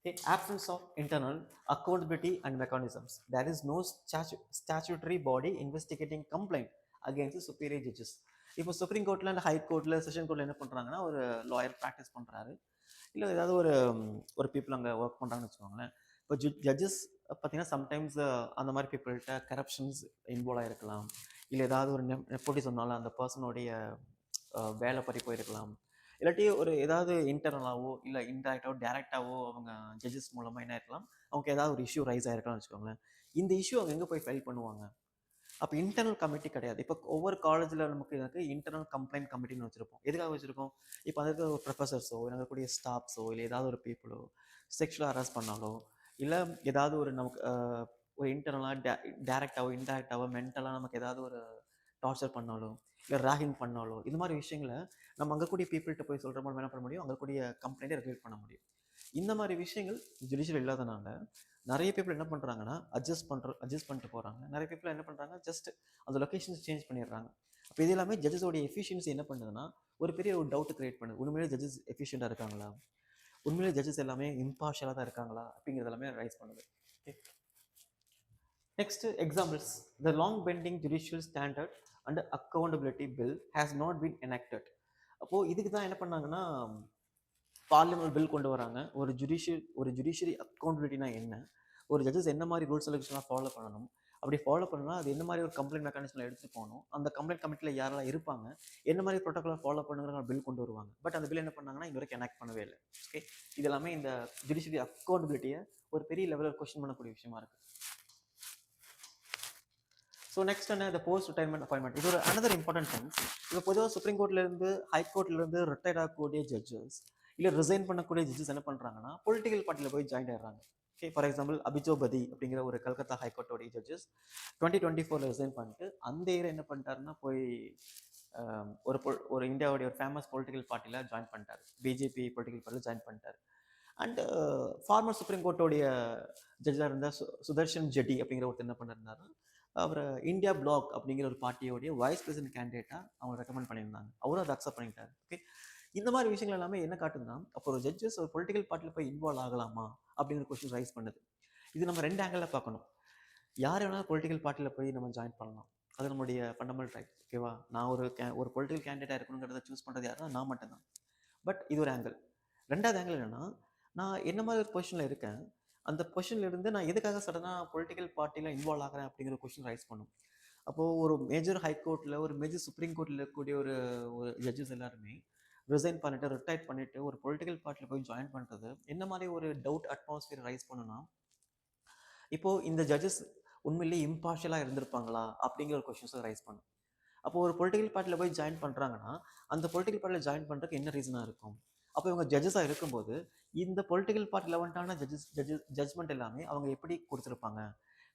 Okay, absence of internal accountability and mechanisms. There is no statutory body investigating complaint against the superior judges. இப்போ சுப்ரீம் கோர்ட்டில் அண்ட் ஹை கோர்ட்டில் செஷன் கோர்ட்டில் என்ன பண்ணுறாங்கன்னா, ஒரு லாயர் ப்ராக்டிஸ் பண்ணுறாரு, இல்லை ஏதாவது ஒரு பீப்புள் அங்கே ஒர்க் பண்ணுறாங்கன்னு வச்சுக்கோங்களேன். இப்போ ஜட்ஜஸ் பார்த்தீங்கன்னா சம்டைம்ஸ் அந்த மாதிரி பீப்புள்கிட்ட கரப்ஷன்ஸ் இன்வால்வ் ஆகிருக்கலாம், இல்லை ஏதாவது ஒரு நெப்போட்டிசம்னால அந்த பர்சனுடைய வேலை பறி போயிருக்கலாம், இல்லாட்டி ஒரு ஏதாவது இன்டர்னலாவோ இல்லை இன்டெரக்டாவோ டேரெக்டாவோ அவங்க ஜட்ஜஸ் மூலமாக என்ன இருக்கலாம், அவங்க ஏதாவது ஒரு இஷ்யூ ரைஸ் ஆகிருக்கலாம்னு வச்சுக்கோங்களேன். இந்த இஷ்யூ அவங்க எங்கே போய் ஃபைல் பண்ணுவாங்க? அப்போ இன்டர்னல் கமிட்டி கிடையாது. இப்போ ஒவ்வொரு காலேஜில் நமக்கு எனக்கு இன்டர்னல் கம்ப்ளைண்ட் கமிட்டின்னு வச்சுருப்போம். எதுக்காக வச்சுருக்கோம்? இப்போ அதுக்கு ஒரு ப்ரொஃபஸர்ஸோ இல்லை இருக்கக்கூடிய ஸ்டாஃப்ஸோ இல்லை ஏதாவது ஒரு பீப்புளோ செக்ஷுவலாக ஹராஸ் பண்ணாலோ, இல்லை ஏதாவது ஒரு நமக்கு ஒரு இன்டர்னலாக டேரெக்டாவோ இன்டெரக்டாவோ மென்டலாக நமக்கு ஏதாவது ஒரு டார்ச்சர் பண்ணாலோ, இல்லை ராகிங் பண்ணாலோ, இது மாதிரி விஷயங்களை நம்ம அங்கே கூடிய பீப்புள்கிட்ட போய் சொல்கிற மாதிரி என்ன பண்ண முடியும், அங்கே கூடிய கம்ப்ளைண்ட்டை ரெகுலேட் பண்ண முடியும். இந்த மாதிரி விஷயங்கள் ஜுடிஷியல் இல்லாதனால நிறைய பீப்புள் என்ன பண்ணுறாங்கன்னா அட்ஜஸ்ட் பண்ணிட்டு போகிறாங்க. நிறைய பீப்புள் என்ன பண்ணுறாங்க, ஜஸ்ட் அந்த லொக்கேஷன்ஸ் சேஞ்ச் பண்ணிடுறாங்க. அப்போ இது எல்லாமே ஜட்ஜஸோடைய எஃபிஷியன்சி என்ன பண்ணுதுன்னா, ஒரு பெரிய ஒரு டவுட் கிரியேட் பண்ணுது. உண்மையிலே ஜட்ஜஸ் எஃபிஷியண்டாக இருக்காங்களா, உண்மையிலே ஜட்ஜஸ் எல்லாமே இம்பார்ஷியலாக தான் இருக்காங்களா அப்படிங்கிறது எல்லாமே ரைஸ் பண்ணுது. Okay, next examples. The long bending judicial standard and accountability bill has not been enacted. அப்போது இதுக்கு தான் என்ன பண்ணாங்கன்னா பார்லிமெண்ட் பில் கொண்டு வராங்க. ஒரு ஜுடிஷியரி அக்கௌண்டபிலிட்டினா என்ன, ஒரு ஜட்ஜஸ் என்ன மாதிரி ரூல்ஸ் ரெகுலேஷன்லாம் ஃபாலோ பண்ணணும், அப்படி ஃபாலோ பண்ணலாம் அது என்ன மாதிரி ஒரு கம்ப்ளைண்ட் மெக்கானிசமில் எடுத்துகிட்டு போகணும், அந்த கம்ப்ளைண்ட் கமிட்டியில் யாரெல்லாம் இருப்பாங்க, என்ன மாதிரி ப்ரோட்டோக்காலை ஃபாலோ பண்ணுங்கிற பில் கொண்டு வருவாங்க. பட் அந்த பில் என்ன பண்ணாங்கன்னா இது வரைக்கும் எனாக்ட் பண்ணவே இல்லை. ஓகே, இது எல்லாமே இந்த ஜுடிஷியரி அக்கௌண்டபிலிட்டியை ஒரு பெரிய லெவலில் கொஸ்டின் பண்ணக்கூடிய விஷயமா இருக்குது. ஸோ நெக்ஸ்ட் என்ன, இந்த போஸ்ட் ரிட்டையர்மெண்ட் அப்பாயின்மெண்ட். இது ஒரு அனதர் இம்பார்ட்டன்ட் திங்ஸ். இப்போ பொதுவாக சுப்ரீம் கோர்ட்லேருந்து ஹை கோர்ட்லேருந்து ரிட்டையர்ட் ஆகக்கூடிய ஜட்ஜஸ் இல்லை ரிசைன் பண்ணக்கூடிய ஜட்ஜஸ் என்ன பண்ணுறாங்கன்னா பொலிட்டிக்கல் பார்ட்டியில் போய் ஜாயின் ஆகிறாங்க. ஓகே, ஃபார் எக்ஸாம்பிள் அபிஜோபதி அப்படிங்கிற ஒரு கல்கத்தா ஹைகோர்ட்டோடைய ஜட்ஜஸ் 2024 ரிசைன் பண்ணிட்டு அந்த இயர் என்ன பண்ணிட்டாருன்னா போய் ஒரு இந்தியாவுடைய ஒரு ஃபேமஸ் பொலிட்டிக்கல் பார்ட்டியில் ஜாயின் பண்ணிட்டார், பிஜேபி பொலிட்டிக்கல் பார்ட்டியில் ஜாயின் பண்ணிட்டார். அண்ட் ஃபார்மர் சுப்ரீம் கோர்ட்டோடைய ஜட்ஜாக இருந்த சுதர்ஷன் ஜெட்டி அப்படிங்கிற ஒருத்தர் என்ன பண்ணிருந்தாருன்னா அவர் இந்தியா பிளாக் அப்படிங்கிற ஒரு பார்ட்டியோடைய வைஸ் பிரசிடென்ட் கேண்டிடேட்டாக அவங்க ரெக்கமெண்ட் பண்ணியிருந்தாங்க. அவரும் அதை அக்செப்ட் பண்ணிட்டார். ஓகே, இந்த மாதிரி விஷயங்கள் எல்லாமே என்ன காட்டுதுன்னா, அப்போ ஒரு ஜட்ஜஸ் ஒரு பொலிட்டிக்கல் பார்ட்டியில் போய் இன்வால்வ் ஆகலாமா அப்படிங்கிற கொஸ்டின் ரைஸ் பண்ணுது. இது நம்ம ரெண்டு ஆங்கிளில் பார்க்கணும். யார் வேணாலும் பொலிட்டிக்கல் பார்ட்டியில் போய் நம்ம ஜாயின் பண்ணலாம், அது நம்மளுடைய ஃபண்டமெண்டல் ரைட். ஓகேவா, நான் ஒரு பொலிட்டிக்கல் கேண்டிடேட்டாக இருக்கணுங்கிறத சூஸ் பண்ணுறது யாருன்னா நான் மட்டும்தான். பட் இது ஒரு ஆங்கிள். ரெண்டாவது ஆங்கிள் என்னென்னா, நான் என்ன மாதிரி ஒரு பொசிஷனில் இருக்கேன், அந்த பொசிஷன்ல இருந்து நான் எதுக்காக சடனாக பொலிட்டிக்கல் பார்ட்டியில் இன்வால்வ் ஆகிறேன் அப்படிங்கிற கொஸ்டின் ரைஸ் பண்ணும். அப்போது ஒரு மேஜர் ஹைகோர்ட்டில் ஒரு மேஜர் சுப்ரீம் கோர்ட்டில் இருக்கக்கூடிய ஒரு ஜட்ஜஸ் எல்லாருமே ரிசைன் பண்ணிட்டு ரிட்டையர் பண்ணிட்டு ஒரு பொலிட்டிக்கல் பார்ட்டியில் போய் ஜாயின் பண்ணுறது என்ன மாதிரி ஒரு டவுட் அட்மாஸ்பியர் ரைஸ் பண்ணுன்னா, இப்போது இந்த ஜட்ஜஸ் உண்மையிலேயே இம்பார்ஷியலாக இருந்திருப்பாங்களா அப்படிங்கிற ஒரு கொஸ்டின்ஸை ரைஸ் பண்ணும். அப்போது ஒரு பொலிட்டிக்கல் பார்ட்டியில் போய் ஜாயின் பண்ணுறாங்கன்னா அந்த பொலிட்டிக்கல் பார்ட்டியில் ஜாயின் பண்ணுறதுக்கு என்ன ரீசனாக இருக்கும்? அப்போ இவங்க ஜட்ஜஸாக இருக்கும்போது இந்த பொலிட்டிக்கல் பார்ட்டி லெவன்ட்டான ஜட்ஜ்மெண்ட் எல்லாமே அவங்க எப்படி கொடுத்துருப்பாங்க?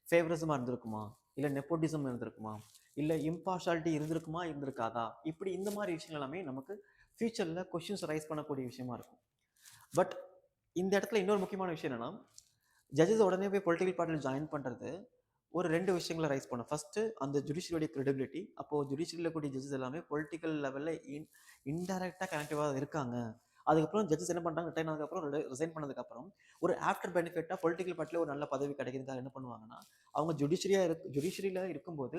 ஃபேவரிசமாக இருந்திருக்குமா, இல்லை நெப்போட்டிசம் இருந்திருக்குமா, இல்லை இம்பார்ஷாலிட்டி இருந்திருக்காதா? இப்படி இந்த மாதிரி விஷயங்கள் எல்லாமே நமக்கு ஃபியூச்சரில் கொஸ்டின்ஸ் ரைஸ் பண்ணக்கூடிய விஷயமா இருக்கும். பட் இந்த இடத்துல இன்னொரு முக்கியமான விஷயம் என்னென்னா, ஜட்ஜஸ் உடனே போய் பொலிட்டிக்கல் பார்ட்டியில் ஜாயின் பண்ணுறது ஒரு ரெண்டு விஷயங்களை ரைஸ் பண்ணும். ஃபஸ்ட்டு அந்த ஜுடிஷியரியோடைய கிரெடிபிலிட்டி. அப்போது ஜுடிஷியரியில் கூடிய ஜட்ஜஸ் எல்லாமே பொலிட்டிக்கல் லெவலில் இன்டைரக்டாக கனெக்டிவாக இருக்காங்க. அதுக்கப்புறம் ஜட்ஜஸ் என்ன பண்ணுறாங்க, ரிட்டைன் ஆனதுக்கப்புறம் ரிசைன் பண்ணதுக்கப்புறம் ஒரு ஆஃப்டர் பெனிஃபிட்டாக பொலிட்டிக்கல் பார்ட்டியில் ஒரு நல்ல பதவி கிடைக்கிறதுக்காக என்ன பண்ணுவாங்கன்னா, அவங்க ஜுடிஷியரியில் இருக்கும்போது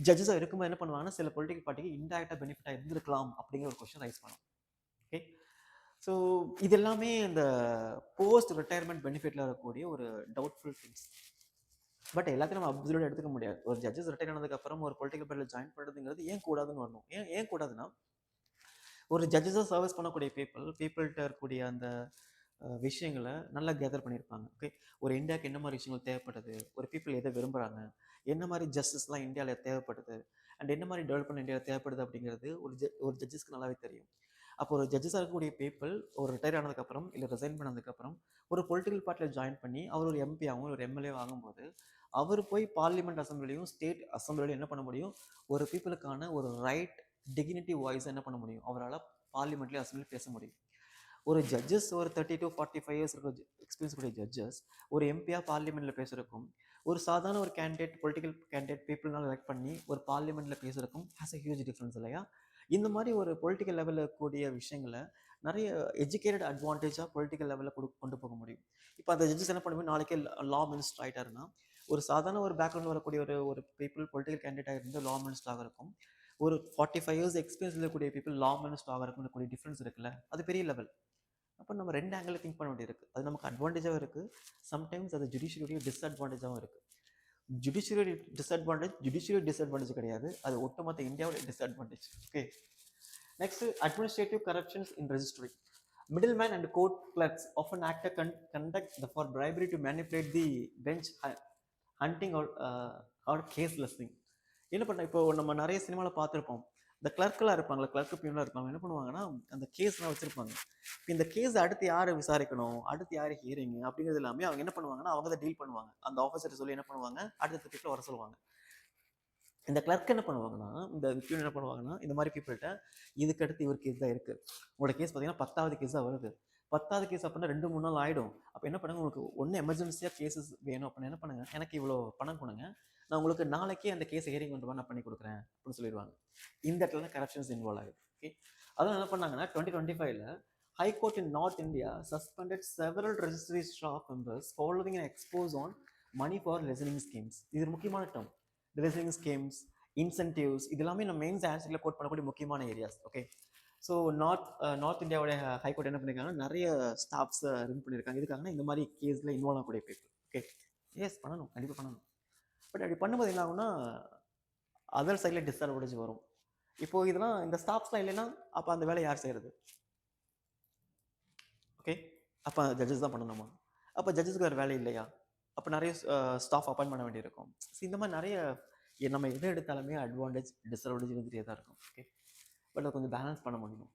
ஜட்ஜஸாக இருக்கும்போது என்ன பண்ணுவாங்கன்னா சில பொலிட்டிக்கல் பார்ட்டிக்கு இன்டைரக்டாக பெனிஃபிட்டாக இருந்திருக்கலாம் அப்படிங்கிற ஒரு கொஸ்டின் ரைஸ் பண்ணும். ஓகே, ஸோ இது எல்லாமே இந்த போஸ்ட் ரிட்டையர்மெண்ட் பெனிஃபிட்டில் இருக்கக்கூடிய ஒரு டவுட்ஃபுல் திங்ஸ். பட் எல்லாத்தையும் நம்ம அப்சல்யூட்டாக எடுத்துக்க முடியாது. ஒரு ஜட்ஜஸ் ரிட்டையர் ஆனதுக்கப்புறம் ஒரு பொலிட்டிக்கல் பார்ட்டியில் ஜாயின் பண்ணுறதுங்கிறது ஏன் கூடாதுன்னு வரணும். ஏன் கூடாதுன்னா, ஒரு ஜட்ஜஸாக சர்வீஸ் பண்ணக்கூடிய பீப்புள்கிட்ட இருக்கக்கூடிய அந்த விஷயங்களை நல்லா கேதர் பண்ணியிருப்பாங்க. ஓகே, ஒரு இந்தியாவுக்கு என்ன மாதிரி விஷயங்கள் தேவைப்படுது, ஒரு பீப்புள் எதை விரும்புகிறாங்க, என்ன மாதிரி ஜஸ்டிஸ்லாம் இந்தியாவில் தேவைப்படுது, அண்ட் என்ன மாதிரி டெவலப்மெண்ட் இந்தியாவில் தேவைப்படுது அப்படிங்கிறது ஒரு ஜட்ஜஸ்க்கு நல்லாவே தெரியும். அப்போ ஒரு ஜட்ஜஸாக இருக்கக்கூடிய பீப்புள் ஒரு ரிட்டையர் ஆனதுக்கப்புறம் இல்லை ரிசைன் பண்ணதுக்கப்புறம் ஒரு பொலிட்டிக்கல் பார்ட்டியில் ஜாயின் பண்ணி அவர் ஒரு எம்பி ஆகும், ஒரு எம்எல்ஏ ஆகும்போது அவர் போய் பார்லிமெண்ட் அசம்பிளிலையும் ஸ்டேட் அசம்பிளிலையும் என்ன பண்ண முடியும், ஒரு பீப்புளுக்கான ஒரு ரைட் டிக்னிட்டி வாய்ஸ் என்ன பண்ண முடியும், அவரால் பார்லிமெண்ட்லேயும் அசம்பிளி பேச முடியும். ஒரு ஜட்ஜஸ் ஒரு 30 to 45 இயர்ஸ் இருக்க எக்ஸ்பீரியன்ஸ் கூடிய ஜட்ஜஸ் ஒரு எம்பியாக பார்லிமெண்ட்டில் பேசுகிறக்கும் ஒரு சாதாரண ஒரு பொலிட்டிக்கல் கேண்டிடேட் பீப்புள்னால எலெக்ட் பண்ணி ஒரு பார்லிமெண்ட்டில் பேசுகிறக்கும் ஹேஸ் அ ஹியூஜ் டிஃப்ரென்ஸ் இல்லையா? இந்த மாதிரி ஒரு பொலிட்டிக்கல் லெவலில் கூடிய விஷயங்களை நிறைய எஜுகேட்டட் அட்வான்டேஜாக பொலிட்டிக்கல் லெவலில் கொண்டு போக முடியும். இப்போ அந்த ஜட்ஜஸ் என்ன பண்ணுவோம், நாளைக்கே லா மினிஸ்டர் ஆகிட்டாருன்னா, ஒரு சாதாரண ஒரு பேக்ரவுண்ட் வரக்கூடிய ஒரு பீப்புள் பொலிட்டிக்கல் கேண்டிடேட்டாக இருந்து லா மினிஸ்டர் ஆகிறக்கும், ஒரு 45 இயர்ஸ் எக்ஸ்பீரியன்ஸ் இருக்கக்கூடிய பீப்புள் லா மினிஸ்டர் ஆகிறக்கும் இருக்கக்கூடிய டிஃப்ரென்ஸ் இருக்குல்ல, அது பெரிய லெவல். அப்போ நம்ம ரெண்டு ஆங்கிள் திங்க் பண்ண வேண்டியிருக்கு. அது நமக்கு அட்வான்டேஜாகவும் இருக்குது, சம்டைம்ஸ் அது ஜுடிஷியரியுடைய டிஸ்அட்வான்டேஜாகவும் இருக்குது. ஜுடிஷியரி டிஸ்அட்வான்டேஜ் கிடையாது, அது ஒட்டுமொத்த இந்தியாவோட disadvantage. Okay, next administrative corruptions in registry. Middlemen and court clerks often act conduct for bribery to manipulate the bench hunting or case listing. என்ன பண்ண, இப்போ நம்ம நிறைய சினிமாவில் பார்த்துருப்போம், இந்த கிளர்க்கெலாம் இருப்பாங்களா, கிளர்க்கு பியூனாக இருப்பாங்க, என்ன பண்ணுவாங்கன்னா அந்த கேஸ்லாம் வச்சுருப்பாங்க. இப்போ இந்த கேஸ் அடுத்து யாரை விசாரிக்கணும், அடுத்து யார் ஹியரிங் அப்படிங்கிறது எல்லாமே அவங்க என்ன பண்ணுவாங்கன்னா அவங்க தான் டீல் பண்ணுவாங்க. அந்த ஆஃபீஸர் சொல்லி என்ன பண்ணுவாங்க, அடுத்த பீப்புள் வர சொல்லுவாங்க. இந்த கிளர்க் என்ன பண்ணுவாங்கன்னா, இந்த பியூன் என்ன பண்ணுவாங்கன்னா, இந்த மாதிரி பீப்புள்கிட்ட இதுக்கு அடுத்து இவர் கேஸ் தான் இருக்குது, உங்களோட கேஸ் பார்த்தீங்கன்னா 10வது கேஸ் தான் வருது, 10வது கேஸ் அப்படின்னா 2-3 நாள் ஆகிடும். அப்போ என்ன பண்ணுங்க, உங்களுக்கு ஒன்று எமர்ஜென்சியாக கேஸஸ் வேணும் அப்படின்னா என்ன பண்ணுங்க, எனக்கு இவ்வளோ பணம் கொடுங்க, நான் உங்களுக்கு நாளைக்கே அந்த கேஸ் ஹியரிங் கொண்டு நான் பண்ணி கொடுக்குறேன் அப்படின்னு சொல்லிடுவாங்க. இந்த இடத்துல தான் கரப்ஷன்ஸ் இன்வால்வ் ஆகுது. ஓகே, அதெல்லாம் என்ன பண்ணாங்கன்னா 2025 High Court in North India suspended several registry staff members following an expose on money for listening schemes. இது முக்கியமான டேர்ம். லிசனிங் ஸ்கீம்ஸ், இன்சென்டிவ்ஸ், இது எல்லாமே நம்ம மெயின்ஸ் ஆன்சரில் கோட் பண்ணக்கூடிய முக்கியமான ஏரியாஸ். ஓகே, ஸோ நார்த் இந்தியாவோட ஹைகோர்ட் என்ன பண்ணியிருக்காங்கன்னா நிறைய ஸ்டாஃப்ஸை ரிமூவ் பண்ணியிருக்காங்க. இதுக்காகனா இந்த மாதிரி கேஸில் இன்வால்வ் ஆகக்கூடிய பீப்புள். ஓகே, எஸ் பண்ணணும், கண்டிப்பாக பண்ணணும். பட் அப்படி பண்ணும்போது என்ன ஆகும்னா அதர் சைடில் டிஸ்அட்வான்டேஜ் வரும். இப்போது இதெல்லாம் இந்த ஸ்டாஃப்ஸ்லாம் இல்லைன்னா அப்போ அந்த வேலை யார் செய்கிறது? ஓகே, அப்போ ஜட்ஜஸ் தான் பண்ணணுமா? அப்போ ஜட்ஜஸ்க்கு வேறு வேலை இல்லையா? அப்போ நிறைய ஸ்டாஃப் அப்பாயின்ட் பண்ண வேண்டியிருக்கும். ஸோ இந்த மாதிரி நிறைய நம்ம எதை எடுத்தாலுமே அட்வான்டேஜ் டிஸ்அட்வான்டேஜ் இருந்துகிட்டே தான் இருக்கும். ஓகே, பட் அதை கொஞ்சம் பேலன்ஸ் பண்ண முடியும்.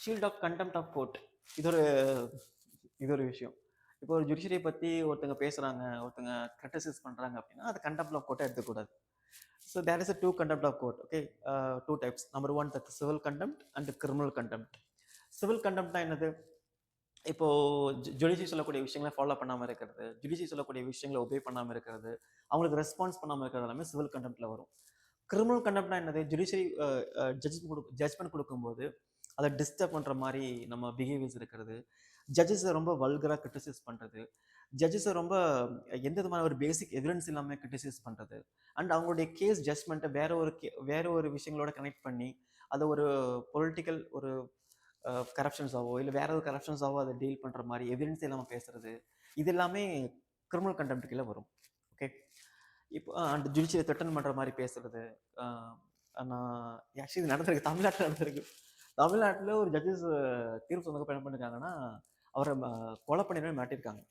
Shield of contempt of court, இது ஒரு விஷயம். இப்போ ஒரு ஜுடிஷியரியை பற்றி ஒருத்தங்க பேசுகிறாங்க, ஒருத்தங்க கிரிட்டிசைஸ் பண்ணுறாங்க அப்படின்னா அது கண்டெம்ட் ஆஃப் கோர்ட்டை எடுத்துக்கூடாது. So there is 2 contempt of court. Okay, 2 types. Number 1 that civil contempt and criminal contempt. Civil கண்டெம்ட்னா என்னது? இப்போது ஜுடிஷியரி சொல்லக்கூடிய விஷயங்களை ஃபாலோ பண்ணாமல் இருக்கிறது, ஜுடிஷியரி சொல்லக்கூடிய விஷயங்களை ஒபே பண்ணாமல் இருக்கிறது, அவங்களுக்கு ரெஸ்பான்ஸ் பண்ணாமல் இருக்கிறது எல்லாமே சிவில் கண்டெம்ட்டில் வரும். கிரிமினல் கண்டெம்ட்னா என்னது? ஜுடிஷியரி ஜட்ஜ்மெண்ட் கொடுக்கும்போது அதை டிஸ்டர்ப் பண்ணுற மாதிரி நம்ம பிஹேவியர்ஸ் இருக்கிறது, ஜட்ஜஸை ரொம்ப வல்கராக கிரிட்டிசைஸ் பண்ணுறது, ஜட்ஜஸை ரொம்ப எந்த விதமான ஒரு பேசிக் எவிடன்ஸ் இல்லாமல் கிரிட்டிசைஸ் பண்ணுறது, அண்ட் அவங்களுடைய கேஸ் ஜட்ஜ்மெண்ட்டை வேற ஒரு விஷயங்களோட கனெக்ட் பண்ணி அதை ஒரு பொலிட்டிக்கல் ஒரு கரப்ஷன்ஸாவோ இல்லை வேற ஒரு கரப்ஷன்ஸாவோ அதை டீல் பண்ணுற மாதிரி எவிடன்ஸ் இல்லாமல் பேசுறது, இது எல்லாமே கிரிமினல் கண்டெம்ட் கீழே வரும். ஓகே, இப்போ அந்த ஜுடிஷியரி த்ரெட்டன் பண்ணுற மாதிரி பேசுறது, நான் ஆக்சுவலி இது நடந்திருக்கு, தமிழ்நாட்டில் நடந்திருக்கு. தமிழ்நாட்டில் ஒரு ஜட்ஜஸ் தீர்ப்பு சொன்னதுக்கு என்ன பண்ணிருக்காங்கன்னா அவரை கொலை பண்ணிடவே மாட்டிருக்காங்க.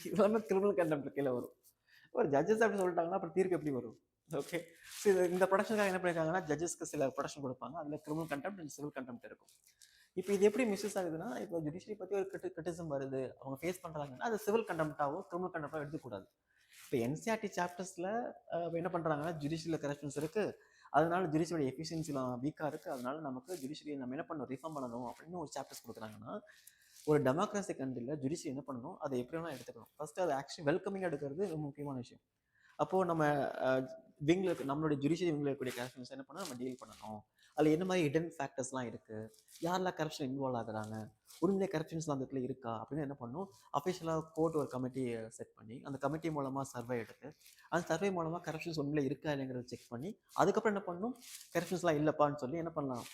இதெல்லாமே கிரிமினல் கண்டெம்ட் கீழே வரும். ஒரு ஜட்ஜஸ் அப்படி சொல்லிட்டாங்கன்னா அப்புறம் தீர்ப்பு எப்படி வரும்? ஓகே, ஸோ இந்த ப்ரொடக்ஷனுக்காக என்ன பண்ணியிருக்காங்கன்னா ஜட்ஜஸ்க்கு சில ப்ரொடக்ஷன் கொடுப்பாங்க, அதில் criminal contempt and civil contempt இருக்கும். இப்போ இது எப்படி மிஸ்யூஸ் ஆகுதுன்னா, இப்போ ஜுடிஷியரி பற்றி ஒரு கிரிட்டிசம் வருது, அவங்க ஃபேஸ் பண்ணுறாங்கன்னா அது சிவில் கண்டெம்ட்டாவோ கிரிமினல் கண்டெம்ட்டாவோ எடுத்துக்கூடாது. இப்போ என்சிஆர்டி சாப்டர்ஸில் என்ன பண்ணுறாங்கன்னா ஜுடிஷியரியில் கரப்ஷன்ஸ் இருக்குது, அதனால ஜுடிஷியரி எஃபிஷியன்சிலாம் வீக்காக இருக்குது, அதனால நமக்கு ஜுடிஷியரி நம்ம என்ன பண்ணணும், ரிஃபார்ம் பண்ணணும் அப்படின்னு ஒரு சாப்டர்ஸ் கொடுக்குறாங்கன்னா, ஒரு டெமோக்ராசி கண்ட்ரியில் ஜுடிஷியரி என்ன பண்ணணும், அதை எப்படி வேணால் எடுத்துக்கணும். ஃபஸ்ட்டு அதை ஆக்சுவலி வெல்கமிங்காக எடுக்கிறது ரொம்ப முக்கியமான விஷயம். அப்போது நம்ம விங்கில் நம்மளுடைய ஜுடிஷியரி விங்கில் இருக்கக்கூடிய கரப்ஷன்ஸ் என்ன பண்ணால் நம்ம டீல் பண்ணணும், அதில் என்ன மாதிரி ஹிடன் ஃபேக்டர்ஸ்லாம் இருக்குது, யாரெல்லாம் கரப்ஷன் இன்வால்வ் ஆகுறாங்க, உண்மையிலே கரப்ஷன்ஸ்லாம் அந்த இடத்துல இருக்கா அப்படின்னு என்ன பண்ணணும், அஃபிஷியலாக கோர்ட் ஒரு கமிட்டியை செட் பண்ணி அந்த கமிட்டி மூலமாக சர்வே எடுத்து அந்த சர்வே மூலமாக கரப்ஷன்ஸ் உண்மையிலே இருக்கா இல்லைங்கிறத செக் பண்ணி அதுக்கப்புறம் என்ன பண்ணணும், கரப்ஷன்ஸ்லாம் இல்லைப்பான்னு சொல்லி என்ன பண்ணலாம்,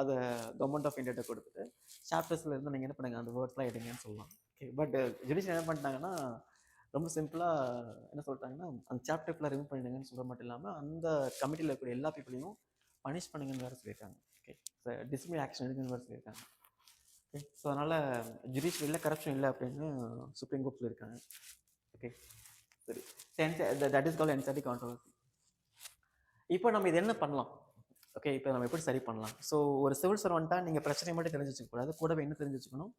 அதை கவர்மெண்ட் ஆஃப் இந்தியாட்ட கொடுத்துட்டு சாப்டர்ஸில் இருந்து நீங்கள் என்ன பண்ணுங்கள் அந்த வேர்ட்ஸ்லாம் எடுங்கன்னு சொல்லலாம். ஓகே, பட் ஜுடிஷியரி என்ன பண்ணிட்டாங்கன்னா ரொம்ப சிம்பிளாக என்ன சொல்லிட்டாங்கன்னா அந்த சாப்டர் ஃபுல்லாக ரிமூவ் பண்ணிடுங்கன்னு சொல்ல மட்டும் இல்லாமல் அந்த கமிட்டியில் இருக்கக்கூடிய எல்லா பீப்புளையும் பனிஷ் பண்ணுங்கன்னு வேறு சொல்லியிருக்காங்க. ஓகே, ஸோ டிசிப்ளினரி ஆக்ஷன் எடுங்கன்னு வேறு சொல்லியிருக்காங்க. ஓகே, ஸோ அதனால் ஜுடிஷியரியில் கரப்ஷன் இல்லை அப்படின்னு சுப்ரீம் கோர்ட் சொல்லியிருக்காங்க. ஓகே, சரி, that is called NCERT controversy. இப்போ நம்ம இது என்ன பண்ணலாம்? ஓகே, இப்போ நம்ம எப்படி சரி பண்ணலாம்? ஸோ ஒரு சிவில் சர்வெண்ட்டாக நீங்கள் பிரச்சனை மட்டும் தெரிஞ்சு வச்சுக்கூடாது, கூடவே என்ன தெரிஞ்சு வச்சுக்கணும்,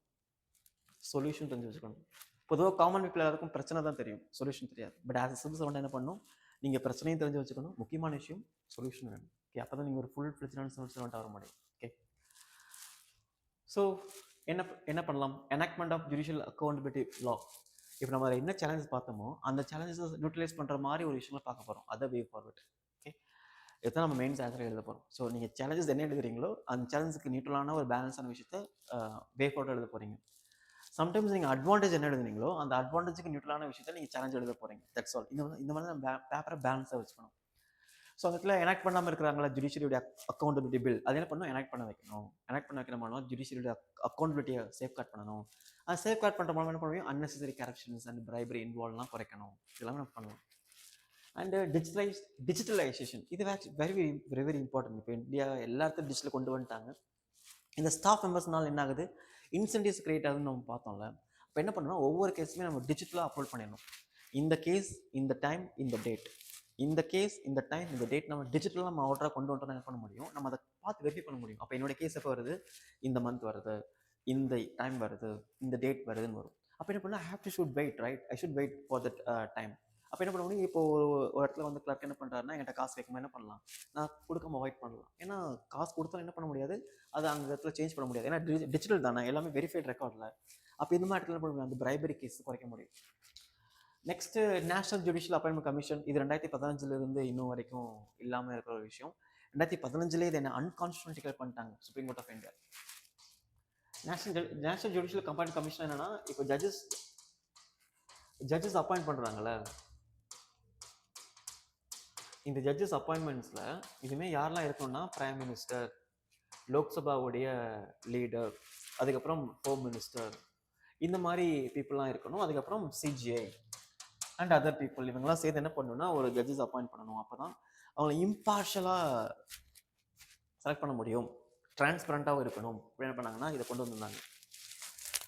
சொல்யூஷன் தெரிஞ்சு வச்சுக்கணும். பொதுவாக காமன் பீப்புள் எல்லாருக்கும் பிரச்சனை தான் தெரியும், சொல்யூஷன் தெரியாது. பட் ஆஸ் சிவில் சர்வெண்ட் என்ன பண்ணணும், நீங்கள் பிரச்சனையும் தெரிஞ்சு வச்சுக்கணும், முக்கியமான விஷயம் சொல்யூஷன் வேணும். ஓகே, அப்போ தான் நீங்கள் ஒரு ஃபுல் ஃப்ளெட்ஜான சிவில் சர்வெண்ட் ஆக முடியும். ஓகே, ஸோ என்ன பண்ணலாம், எனாக்ட்மெண்ட் ஆஃப் ஜுடிஷியல் அக்கௌண்டபிலிட்டி லா. இப்போ நம்ம என்ன சேலஞ்சஸ் பார்த்தோமோ அந்த சேலஞ்சஸ் யூட்டிலைஸ் பண்ணுற மாதிரி ஒரு விஷயங்களை பார்க்க போகிறோம், அதை வே ஃபார்வர்ட். ஓகே, இதுதான் நம்ம மெயின்ஸ் ஆன்சர் எழுத போகிறோம். ஸோ நீங்கள் சேலஞ்சஸ் என்ன எழுதுறீங்களோ அந்த சேலஞ்சுக்கு நியூட்ரலான ஒரு பேலன்ஸான விஷயத்த வே ஃபோட்டோ எழுத போகிறீங்க. சம்டைம்ஸ் நீங்கள் அட்வான்டேஜ் என்ன எழுதுனீங்களோ அந்த அட்வான்டேஜுக்கு நியூட்ரலான விஷயத்த நீங்கள் சேலஞ்ச் எழுத போகிறீங்க. That's all. இந்த மாதிரி நம்ம பேப்பரை பேலன்ஸாக வச்சுக்கணும். ஸோ அந்த இடத்துல எனாக்ட் பண்ணாமல் இருக்கிறாங்களா ஜுடிஷியரியோட அக்கௌண்டபிலிட்டி பில், அது என்ன பண்ணணும், எனாக்ட் பண்ண வைக்கணும். எனாக்ட் பண்ண வைக்கிற மூலமாக ஜுடிஷியரியோட அக்கௌண்டபிலிட்டியை சேஃப் கார்ட் பண்ணணும். அது சேஃப் கார்ட் பண்ணுற மூலமாக என்ன பண்ணுவோம், அன்னெசரி கரப்ஷன்ஸ் அண்ட் பிரைபரி இன்வால்வ்லாம் குறைக்கணும். இதெல்லாமே நம்ம பண்ணலாம். அண்ட் டிஜிட்டலைசேஷன், இது வெரி வெரி வெரி இம்பார்ட்டன்ட். இப்போ இந்தியா எல்லாத்தையும் டிஜிட்டல் கொண்டு வந்துட்டாங்க. இந்த ஸ்டாஃப் மெம்பர்ஸ்னால என்ன ஆகுது, இன்சென்டிவ்ஸ் கிரியேட் ஆகுதுன்னு நம்ம பார்த்தோம்ல. இப்போ என்ன பண்ணணும், ஒவ்வொரு கேஸுமே நம்ம டிஜிட்டலாக அப்லோட் பண்ணிடணும். இந்த கேஸ், இந்த டைம், இந்த டேட், இந்த கேஸ், இந்த டைம், இந்த டேட் நம்ம டிஜிட்டலாக நம்ம ஆர்டராக கொண்டு வந்துட்டோம். என்ன பண்ண முடியும், நம்ம அதை பார்த்து வெரிஃபை பண்ண முடியும். அப்போ என்னோட கேஸ் எப்போ வருது, இந்த மந்த் வருது, இந்த டைம் வருது, இந்த டேட் வருதுன்னு வரும். அப்போ என்ன பண்ணால், I have to should wait, right, I should wait for that time. அப்போ என்ன பண்ண முடியும், இப்போ ஒரு இடத்துல வந்து கிளர்க் என்ன பண்ணுறாருன்னா, என்கிட்ட காசு கேட்கும்போது என்ன பண்ணலாம், நான் கொடுக்காம அவாய்ட் பண்ணலாம். ஏன்னா காசு கொடுத்தா என்ன பண்ண முடியாது, அதை அந்த இடத்துல சேஞ்ச் பண்ண முடியாது. ஏன்னா டிஜிட்டல் தானே, எல்லாமே வெரிஃபைட் ரெக்கார்டில். அப்போ இந்த மாதிரி இடத்துல என்ன பண்ண முடியும், அந்த பிரைபரி கேஸ் குறைக்க முடியும். Next national judicial appointment commission, இது 2015 இன்னும் வரைக்கும் இல்லாமல் இருக்கிற ஒரு விஷயம். 2015 இது என்ன அன்கான்ஸ்டியூஷனல் டிக்ளேர் பண்ணிட்டாங்க supreme court of India. National judicial appointment commission என்னன்னா, இப்போ ஜட்ஜஸ் அப்பாயிண்ட் பண்ணுறாங்கல்ல, இந்த ஜட்ஜஸ் அப்பாயின்மெண்ட்ஸில் இதுவுமே யாரெல்லாம் இருக்கணும்னா, பிரைம் மினிஸ்டர், லோக்சபாவுடைய லீடர், அதுக்கப்புறம் ஹோம் மினிஸ்டர், இந்த மாதிரி பீப்புளெலாம் இருக்கணும். அதுக்கப்புறம் சிஜிஐ அண்ட் அதர் பீப்புள், இவங்கெல்லாம் சேர்த்து என்ன பண்ணணும்னா ஒரு ஜட்ஜஸ் அப்பாயிண்ட் பண்ணணும். அப்போ தான் அவங்கள இம்பார்ஷலாக செலக்ட் பண்ண முடியும், டிரான்ஸ்பரண்ட்டாகவும் இருக்கணும். இப்படி என்ன பண்ணாங்கன்னா இதை கொண்டு வந்திருந்தாங்க.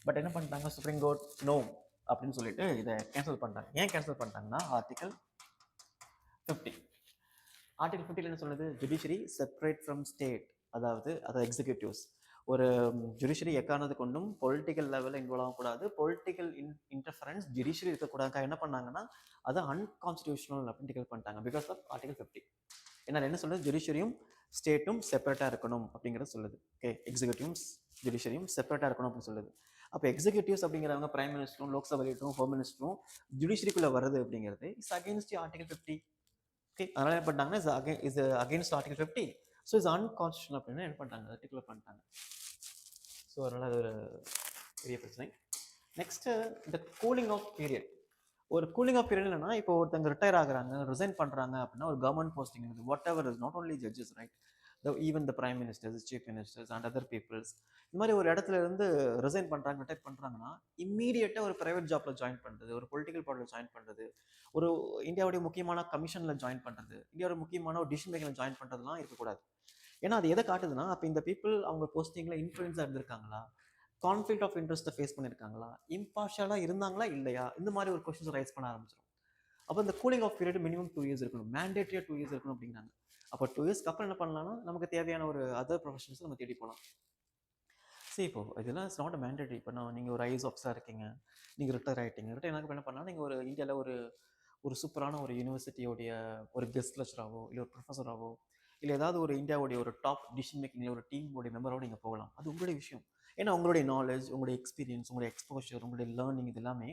பட் என்ன பண்ணிட்டாங்க, சுப்ரீம் கோர்ட் நோ அப்படின்னு சொல்லிட்டு இதை கேன்சல் பண்ணிட்டாங்க. ஏன் கேன்சல் பண்ணிட்டாங்கன்னா, ஆர்டிகல் 50 என்ன சொன்னது, ஜுடிஷியரி செப்பரேட் ஃப்ரம் ஸ்டேட், அதாவது எக்ஸிக்யூட்டிவ்ஸ். ஒரு ஜுடிஷியரி எக்காரணத்தை கொண்டும் பொலிட்டிக்கல் லெவலில் இன்வால்வ் ஆகக்கூடாது, பொலிட்டிக்கல் இன்டர்ஃபரன்ஸ் ஜுடிஷியரி இருக்கக்கூடாது. என்ன பண்ணாங்கன்னா அதை அன்கான்ஸ்டியூஷனல் அப்படின்னு டிக்ளேர் பண்ணிட்டாங்க பிகாஸ் ஆஃப் ஆர்டிகல் 50. ஏன்னா என்ன சொல்லுது, ஜுடிஷியரியும் ஸ்டேட்டும் செப்பரேட்டாக இருக்கணும் அப்படிங்கிறது சொல்லுது. ஓகே, எக்ஸிக்யூட்டிவும் ஜுடிஷியரியும் செப்பரேட்டாக இருக்கணும் அப்படின்னு சொல்லுது. அப்போ எக்ஸிக்யூட்டிவ்ஸ் அப்படிங்கிறவங்க பிரைம் மினிஸ்டரும் லோக்சபா லீடரும் ஹோம் மினிஸ்டரும் ஜுடிஷியரிக்குள்ளே வருது அப்படிங்கிறது இஸ் அகேன்ஸ்ட் ஆர்டிகல் 50. ஓகே, அதனால் என்ன பண்ணிட்டாங்கன்னா is against article 50. So is unconstitutional அப்படின்னு என்ன பண்ணிட்டாங்க, அதை டிக்ளேர் பண்ணிட்டாங்க. ஸோ அதனால் அது ஒரு பெரிய பிரச்சனை. நெக்ஸ்ட்டு இந்த கூலிங் ஆஃப் பீரியட். ஒரு கூலிங் ஆஃப் பீரியட் என்னன்னா, இப்போ ஒருத்தங்க ரிட்டையர் ஆகுறாங்க, ரிசைன் பண்ணுறாங்க அப்படின்னா ஒரு கவர்மெண்ட் போஸ்டிங் இருக்குது. Whatever is, not only judges, right, even the prime ministers, chief ministers and other peoples, இந்த மாதிரி ஒரு இடத்துல இருந்து ரிசைன் பண்ணுறாங்க, ரிட்டையர் பண்ணுறாங்கன்னா இம்மீடியட்டாக ஒரு ப்ரைவேட் ஜாப்பில் ஜாயின் பண்ணுறது, ஒரு பொலிட்டிக்கல் பார்ட்டியில் ஜாயின் பண்ணுறது, ஒரு இந்தியாவுடைய முக்கியமான கமிஷனில் ஜாயின் பண்ணுறது, இந்தியாவோட முக்கியமான ஒரு டிசிஷன் மேக்கிங்கில் ஜாயின் பண்ணுறதுலாம் இருக்கக்கூடாது. ஏன்னா அது எதை காட்டுதுன்னா, அப்போ இந்த பீப்புள் அவங்க போஸ்டிங்கில் இன்ஃப்ளூயன்ஸாக இருந்திருக்காங்களா, கான்ஃப்ளிக்ட் ஆஃப் இன்ட்ரெஸ்ட்டை ஃபேஸ் பண்ணியிருக்காங்களா, இம்பார்ஷியலாக இருந்தாங்களா இல்லையா, இந்த மாதிரி ஒரு கொஸ்டின்ஸ் ரைஸ் பண்ண ஆரம்பிச்சிடும். அப்போ இந்த cooling off period minimum 2 years இருக்கணும், மேண்டேட்டரியாக 2 இயர்ஸ் இருக்கணும் அப்படிங்கிறாங்க. அப்போ 2 இயர்ஸ்க்கு அப்புறம் என்ன பண்ணலாம்னா, நமக்கு தேவையான ஒரு அதர் ப்ரொஃபஷன்ஸ் நம்ம தேடி போகலாம். சரி, இப்போ இதெல்லாம் இட்ஸ் நாட் மேண்டேட்டரி. இப்போ நீங்கள் ஒரு ஐஸ் ஆஃபீஸராக இருக்கீங்க, நீங்கள் ரிட்டையர் ஆகிட்டீங்க. ரிட்டையர் ஆக என்ன பண்ணலாம், நீங்கள் ஒரு இந்தியாவில் ஒரு சூப்பரான ஒரு யூனிவர்சிட்டியோடைய ஒரு கெஸ்ட் லெக்சராகவோ இல்லை ஒரு ப்ரொஃபஸராகவோ இல்லை ஏதாவது ஒரு இந்தியாவுடைய ஒரு டாப் டிசிஷன் மேக்கிங் ஒரு டீமோடைய மெம்பரோடு நீங்கள் போகலாம். அது உங்களுடைய விஷயம். ஏன்னா உங்களுடைய நாலேஜ், உங்களுடைய எக்ஸ்பீரியன்ஸ், உங்களுடைய எக்ஸ்போஷர், உங்களுடைய லேர்னிங், இது எல்லாமே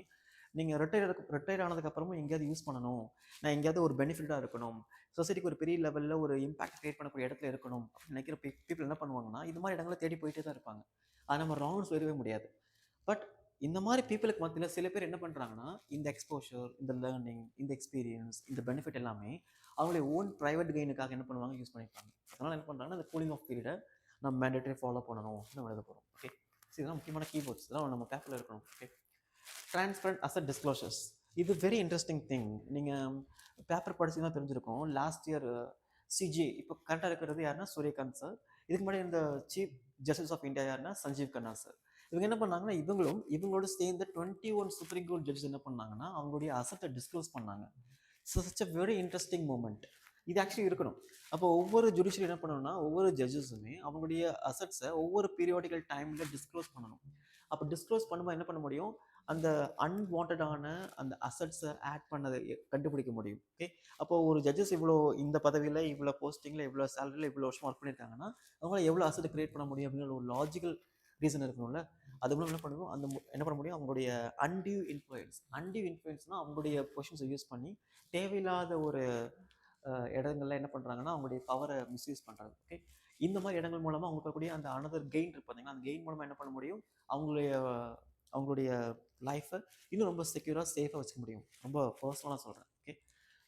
நீங்கள் ரிட்டையர் ஆனதுக்கப்புறமும் எங்கேயாவது யூஸ் பண்ணணும், நான் எங்கேயாவது ஒரு பெனிஃபிட்டாக இருக்கணும், சொசைட்டிக்கு ஒரு பெரிய லெவலில் ஒரு இம்பாக்ட் கிரியேட் பண்ணக்கூடிய இடத்துல இருக்கணும் அப்படின்னு நினைக்கிற பீப்புள் என்ன பண்ணுவாங்கன்னா, இது மாதிரி இடங்களை தேடி போயிட்டே தான் இருப்பாங்க. அதை நம்ம ராங்னு சொல்லவே முடியாது. பட் இந்த மாதிரி பீப்புளுக்கு மத்தியில் சில பேர் என்ன பண்ணுறாங்கன்னா, இந்த எக்ஸ்போஷர், இந்த லேர்னிங், இந்த எக்ஸ்பீரியன்ஸ், இந்த பெனிஃபிட் எல்லாமே அவங்களே ஓன் ப்ரைவேட் கெயினுக்காக என்ன பண்ணுவாங்க, யூஸ் பண்ணிப்பாங்க. அதனால் என்ன பண்ணுறாங்கன்னா, இந்த கூலிங் ஆஃப் பீரியடை நம்ம மேண்டேட்டரி ஃபாலோ பண்ணணும் நம்ம எழுத போகிறோம். ஓகே, ஸோ இதெல்லாம் முக்கியமான கீபோர்ட்ஸ், இதெல்லாம் நம்ம பேப்பரில் இருக்கணும். ஓகே, டிரான்ஸ்பரண்ட் அசட் டிஸ்க்ளோஷர்ஸ், இது வெரி இன்ட்ரெஸ்டிங் திங். நீங்கள் பேப்பர் படிச்சுன்னா தெரிஞ்சிருக்கும். லாஸ்ட் இயர் சிஜி இப்போ கரெக்டாக இருக்கிறது யாருன்னா சூரியகாந்த் சார். இதுக்கு முன்னாடி இந்த சீஃப் ஜஸ்டிஸ் ஆஃப் இந்தியா யாருன்னா சஞ்சீவ் கண்ணா சார். இவங்க என்ன பண்ணாங்கன்னா, இவங்களோட சேர்ந்த 21 சுப்ரீம் கோர்ட் ஜட்ஜஸ் என்ன பண்ணாங்கன்னா, அவங்களுடைய அசட்டை டிஸ்க்ளோஸ் பண்ணாங்க. So such a very interesting moment. இது ஆக்சுவலி இருக்கணும். அப்போ ஒவ்வொரு ஜுடிஷியரி என்ன பண்ணணும்னா, ஒவ்வொரு ஜட்ஜஸுமே அவங்களுடைய அசட்ஸை ஒவ்வொரு பீரியாடிக்கல் டைமில் டிஸ்க்ளோஸ் பண்ணணும். அப்போ டிஸ்க்ளோஸ் பண்ணும்போது என்ன பண்ண முடியும், அந்த அன்வான்டான அந்த அசட்ஸை ஆட் பண்ணதை கண்டுபிடிக்க முடியும். ஓகே, அப்போ ஒரு ஜட்ஜஸ் இவ்வளோ இந்த பதவியில், இவ்வளோ போஸ்டிங்கில், இவ்வளோ சேலரியில், இவ்வளோ வருஷம் ஒர்க் பண்ணியிருக்காங்கன்னா அவங்களால எவ்வளோ அசட் கிரியேட் பண்ண முடியும் அப்படிங்கிற ஒரு லாஜிக்கல் ரீசன் இருக்கணும்ல. அது மூலம் என்ன பண்ணுவோம், என்ன பண்ண முடியும், அவங்களுடைய அன்டியூ இன்ஃப்ளூயன்ஸ்னால் அவங்களுடைய பொசிஷன்ஸை யூஸ் பண்ணி தேவையில்லாத ஒரு இடங்கள்ல என்ன பண்ணுறாங்கன்னா அவங்களுடைய பவரை மிஸ்யூஸ் பண்ணுறாங்க. ஓகே, இந்த மாதிரி இடங்கள் மூலமாக அவங்களுக்கு வரக்கூடிய அந்த அனதர் கெயின் இருக்கு பார்த்தீங்கன்னா, அந்த கெயின் மூலமாக என்ன பண்ண முடியும், அவங்களுடைய அவங்களுடைய லைஃப்பை இன்னும் ரொம்ப செக்யூராக சேஃபாக வச்சுக்க முடியும். ரொம்ப பர்சனலாக சொல்கிறேன். ஓகே,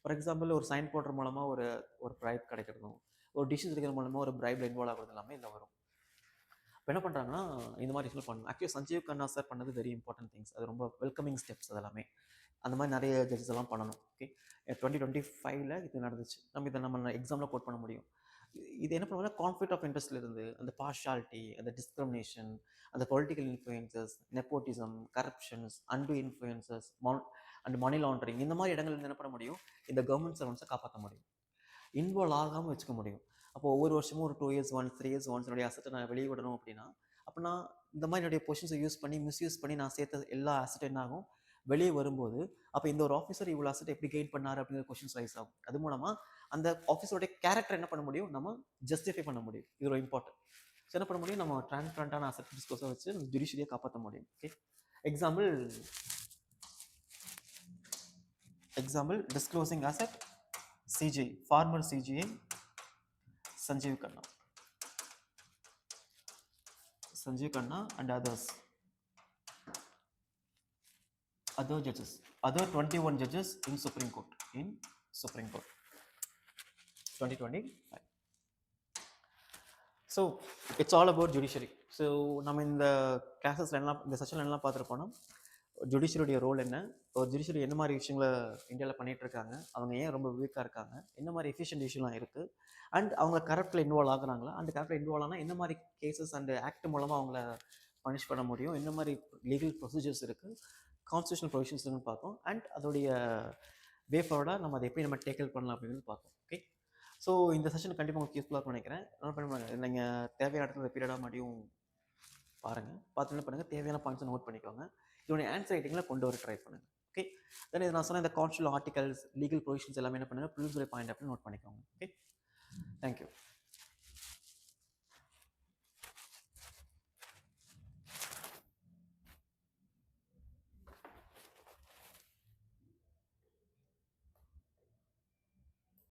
ஃபார் எக்ஸாம்பிள் ஒரு சைன் போடுற மூலமாக ஒரு ஒரு ப்ரைப் கிடைக்கிறதும், ஒரு டிசிஷன் எடுக்கிற மூலமாக ஒரு ப்ரைப்ல இன்வால்வ் ஆகிறது எல்லாமே இதில் வரும். இப்போ என்ன பண்ணுறாங்கன்னா இந்த மாதிரி விஷயம் பண்ணணும். ஆக்சுவலி சஞ்சீவ் கண்ணா சார் பண்ணது வெரி இம்பார்ட்டன்ட் திங்ஸ். அது ரொம்ப வெல்கமிங் ஸ்டெப்ஸ் அதெல்லாமே. அந்த மாதிரி நிறைய ஜட்ஜஸ் எல்லாம் பண்ணணும். ஓகே, 2025ல் இது நடந்துச்சு. நம்ம எக்ஸாமில் கோட் பண்ண முடியும். இது என்ன பண்ணுவோம்னா கான்ஃப்ளிக்ட் ஆஃப் இன்ட்ரெஸ்ட்ல இருந்து அந்த பார்ஷாலிட்டி, அந்த டிஸ்கிரிமினேஷன், அந்த political influences, nepotism, corruptions, and influences and money laundering, இந்த மாதிரி இடங்கள்ல என்ன பண்ண முடியும், இந்த கவர்மெண்ட் சர்வன்ஸை காப்பாற்ற முடியும், இன்வால்வ் ஆகாமல் வச்சுக்க முடியும். அப்போ ஒவ்வொரு வருஷமும் ஒரு 2 இயர்ஸ் ஒன்ஸ் 3 இயர்ஸ் ஒன்ஸ் என்னுடைய அசட்டை நான் வெளியே விடணும் அப்படின்னா, அப்போ நான் இந்த மாதிரி என்னுடைய பொசிஷன்ஸை யூஸ் பண்ணி மிஸ்யூஸ் பண்ணி நான் சேர்த்த எல்லா அசட்டும் என்ன ஆகும், வெளியே வரும்போது அப்போ இந்த ஒரு ஆஃபீஸர் இவ்வளோ அசட் எப்படி கெயின் பண்ணார் அப்படிங்கிற கொஸ்டின்ஸ் ரைஸ் ஆகும். அது மூலமாக அந்த ஆஃபீஸரோட கேரக்டர் என்ன பண்ண முடியும், நம்ம ஜஸ்டிஃபை பண்ண முடியும். இது ஒரு இம்பார்ட்டன்ட். ஸோ என்ன பண்ண முடியும், நம்ம டிரான்ஸ்பரண்டான அசட் டிஸ்கோஸை வச்சு ஜுடிஷியரியை காப்பாற்ற முடியும். Okay, example disclosing asset CGI, former CGI Sanjeev Khanna and other judges, other 21 judges in Supreme Court 2025. So it's all about judiciary. So நம்ம இந்த கிளாஸஸ்ல எல்லாம் இந்த செஷன்ல எல்லாம் பார்த்துருப்போம். ஜுடிஷியரியுடைய ரோல் என்ன, ஒரு ஜுடிஷியரி என்ன மாதிரி விஷயங்களை இந்தியாவில் பண்ணிட்டு இருக்காங்க, அவங்க ஏன் ரொம்ப வீக்காக இருக்காங்க, என்ன மாதிரி எஃபிஷியன்ட் இஷ்யூலாம் இருக்குது, அண்ட் அவங்க கரப்டில் இன்வால்வ் ஆகுறாங்களா, அந்த கரப்டில் இன்வால்வ் ஆனால் என்ன மாதிரி கேசஸ் அண்ட் ஆக்ட் மூலமாக அவங்கள பனிஷ் பண்ண முடியும், என்ன மாதிரி லீகல் ப்ரொசீஜர்ஸ் இருக்குது, கான்ஸ்டியூஷனல் ப்ரொவிஷன்ஸ் இருக்குன்னு பார்த்தோம், அண்ட் அதோடைய வே ஃபார்வர்டாக நம்ம அதை எப்படி நம்ம டேக்கிள் பண்ணலாம் அப்படின்னு பார்த்தோம். ஓகே, ஸோ இந்த செஷன் கண்டிப்பாக உங்களுக்கு யூஸ்ஃபுல்லாக இருக்கும்னு நினைக்கிறேன். நீங்கள் தேவையான இடத்துல பீரியடாக மறுபடியும் பாருங்கள், பார்த்து என்ன பண்ணுங்கள், தேவையான பாயிண்ட்ஸை நோட் பண்ணிக்கோங்க, இதோடைய ஆன்சர் ரைட்டிங்கில் கொண்டு வர ட்ரை பண்ணுங்கள். ஓகே, தென் இது நான் சொன்ன இந்த கான்ஸ்டியூஷனல் ஆர்டிகல்ஸ், லீகல் ப்ரொவிஷன்ஸ் எல்லாமே என்ன பண்ணுங்கள், ப்ரிலிம்ஸரி பாயிண்ட் அப்படின்னு நோட் பண்ணிக்கோங்க. Okay, thank you.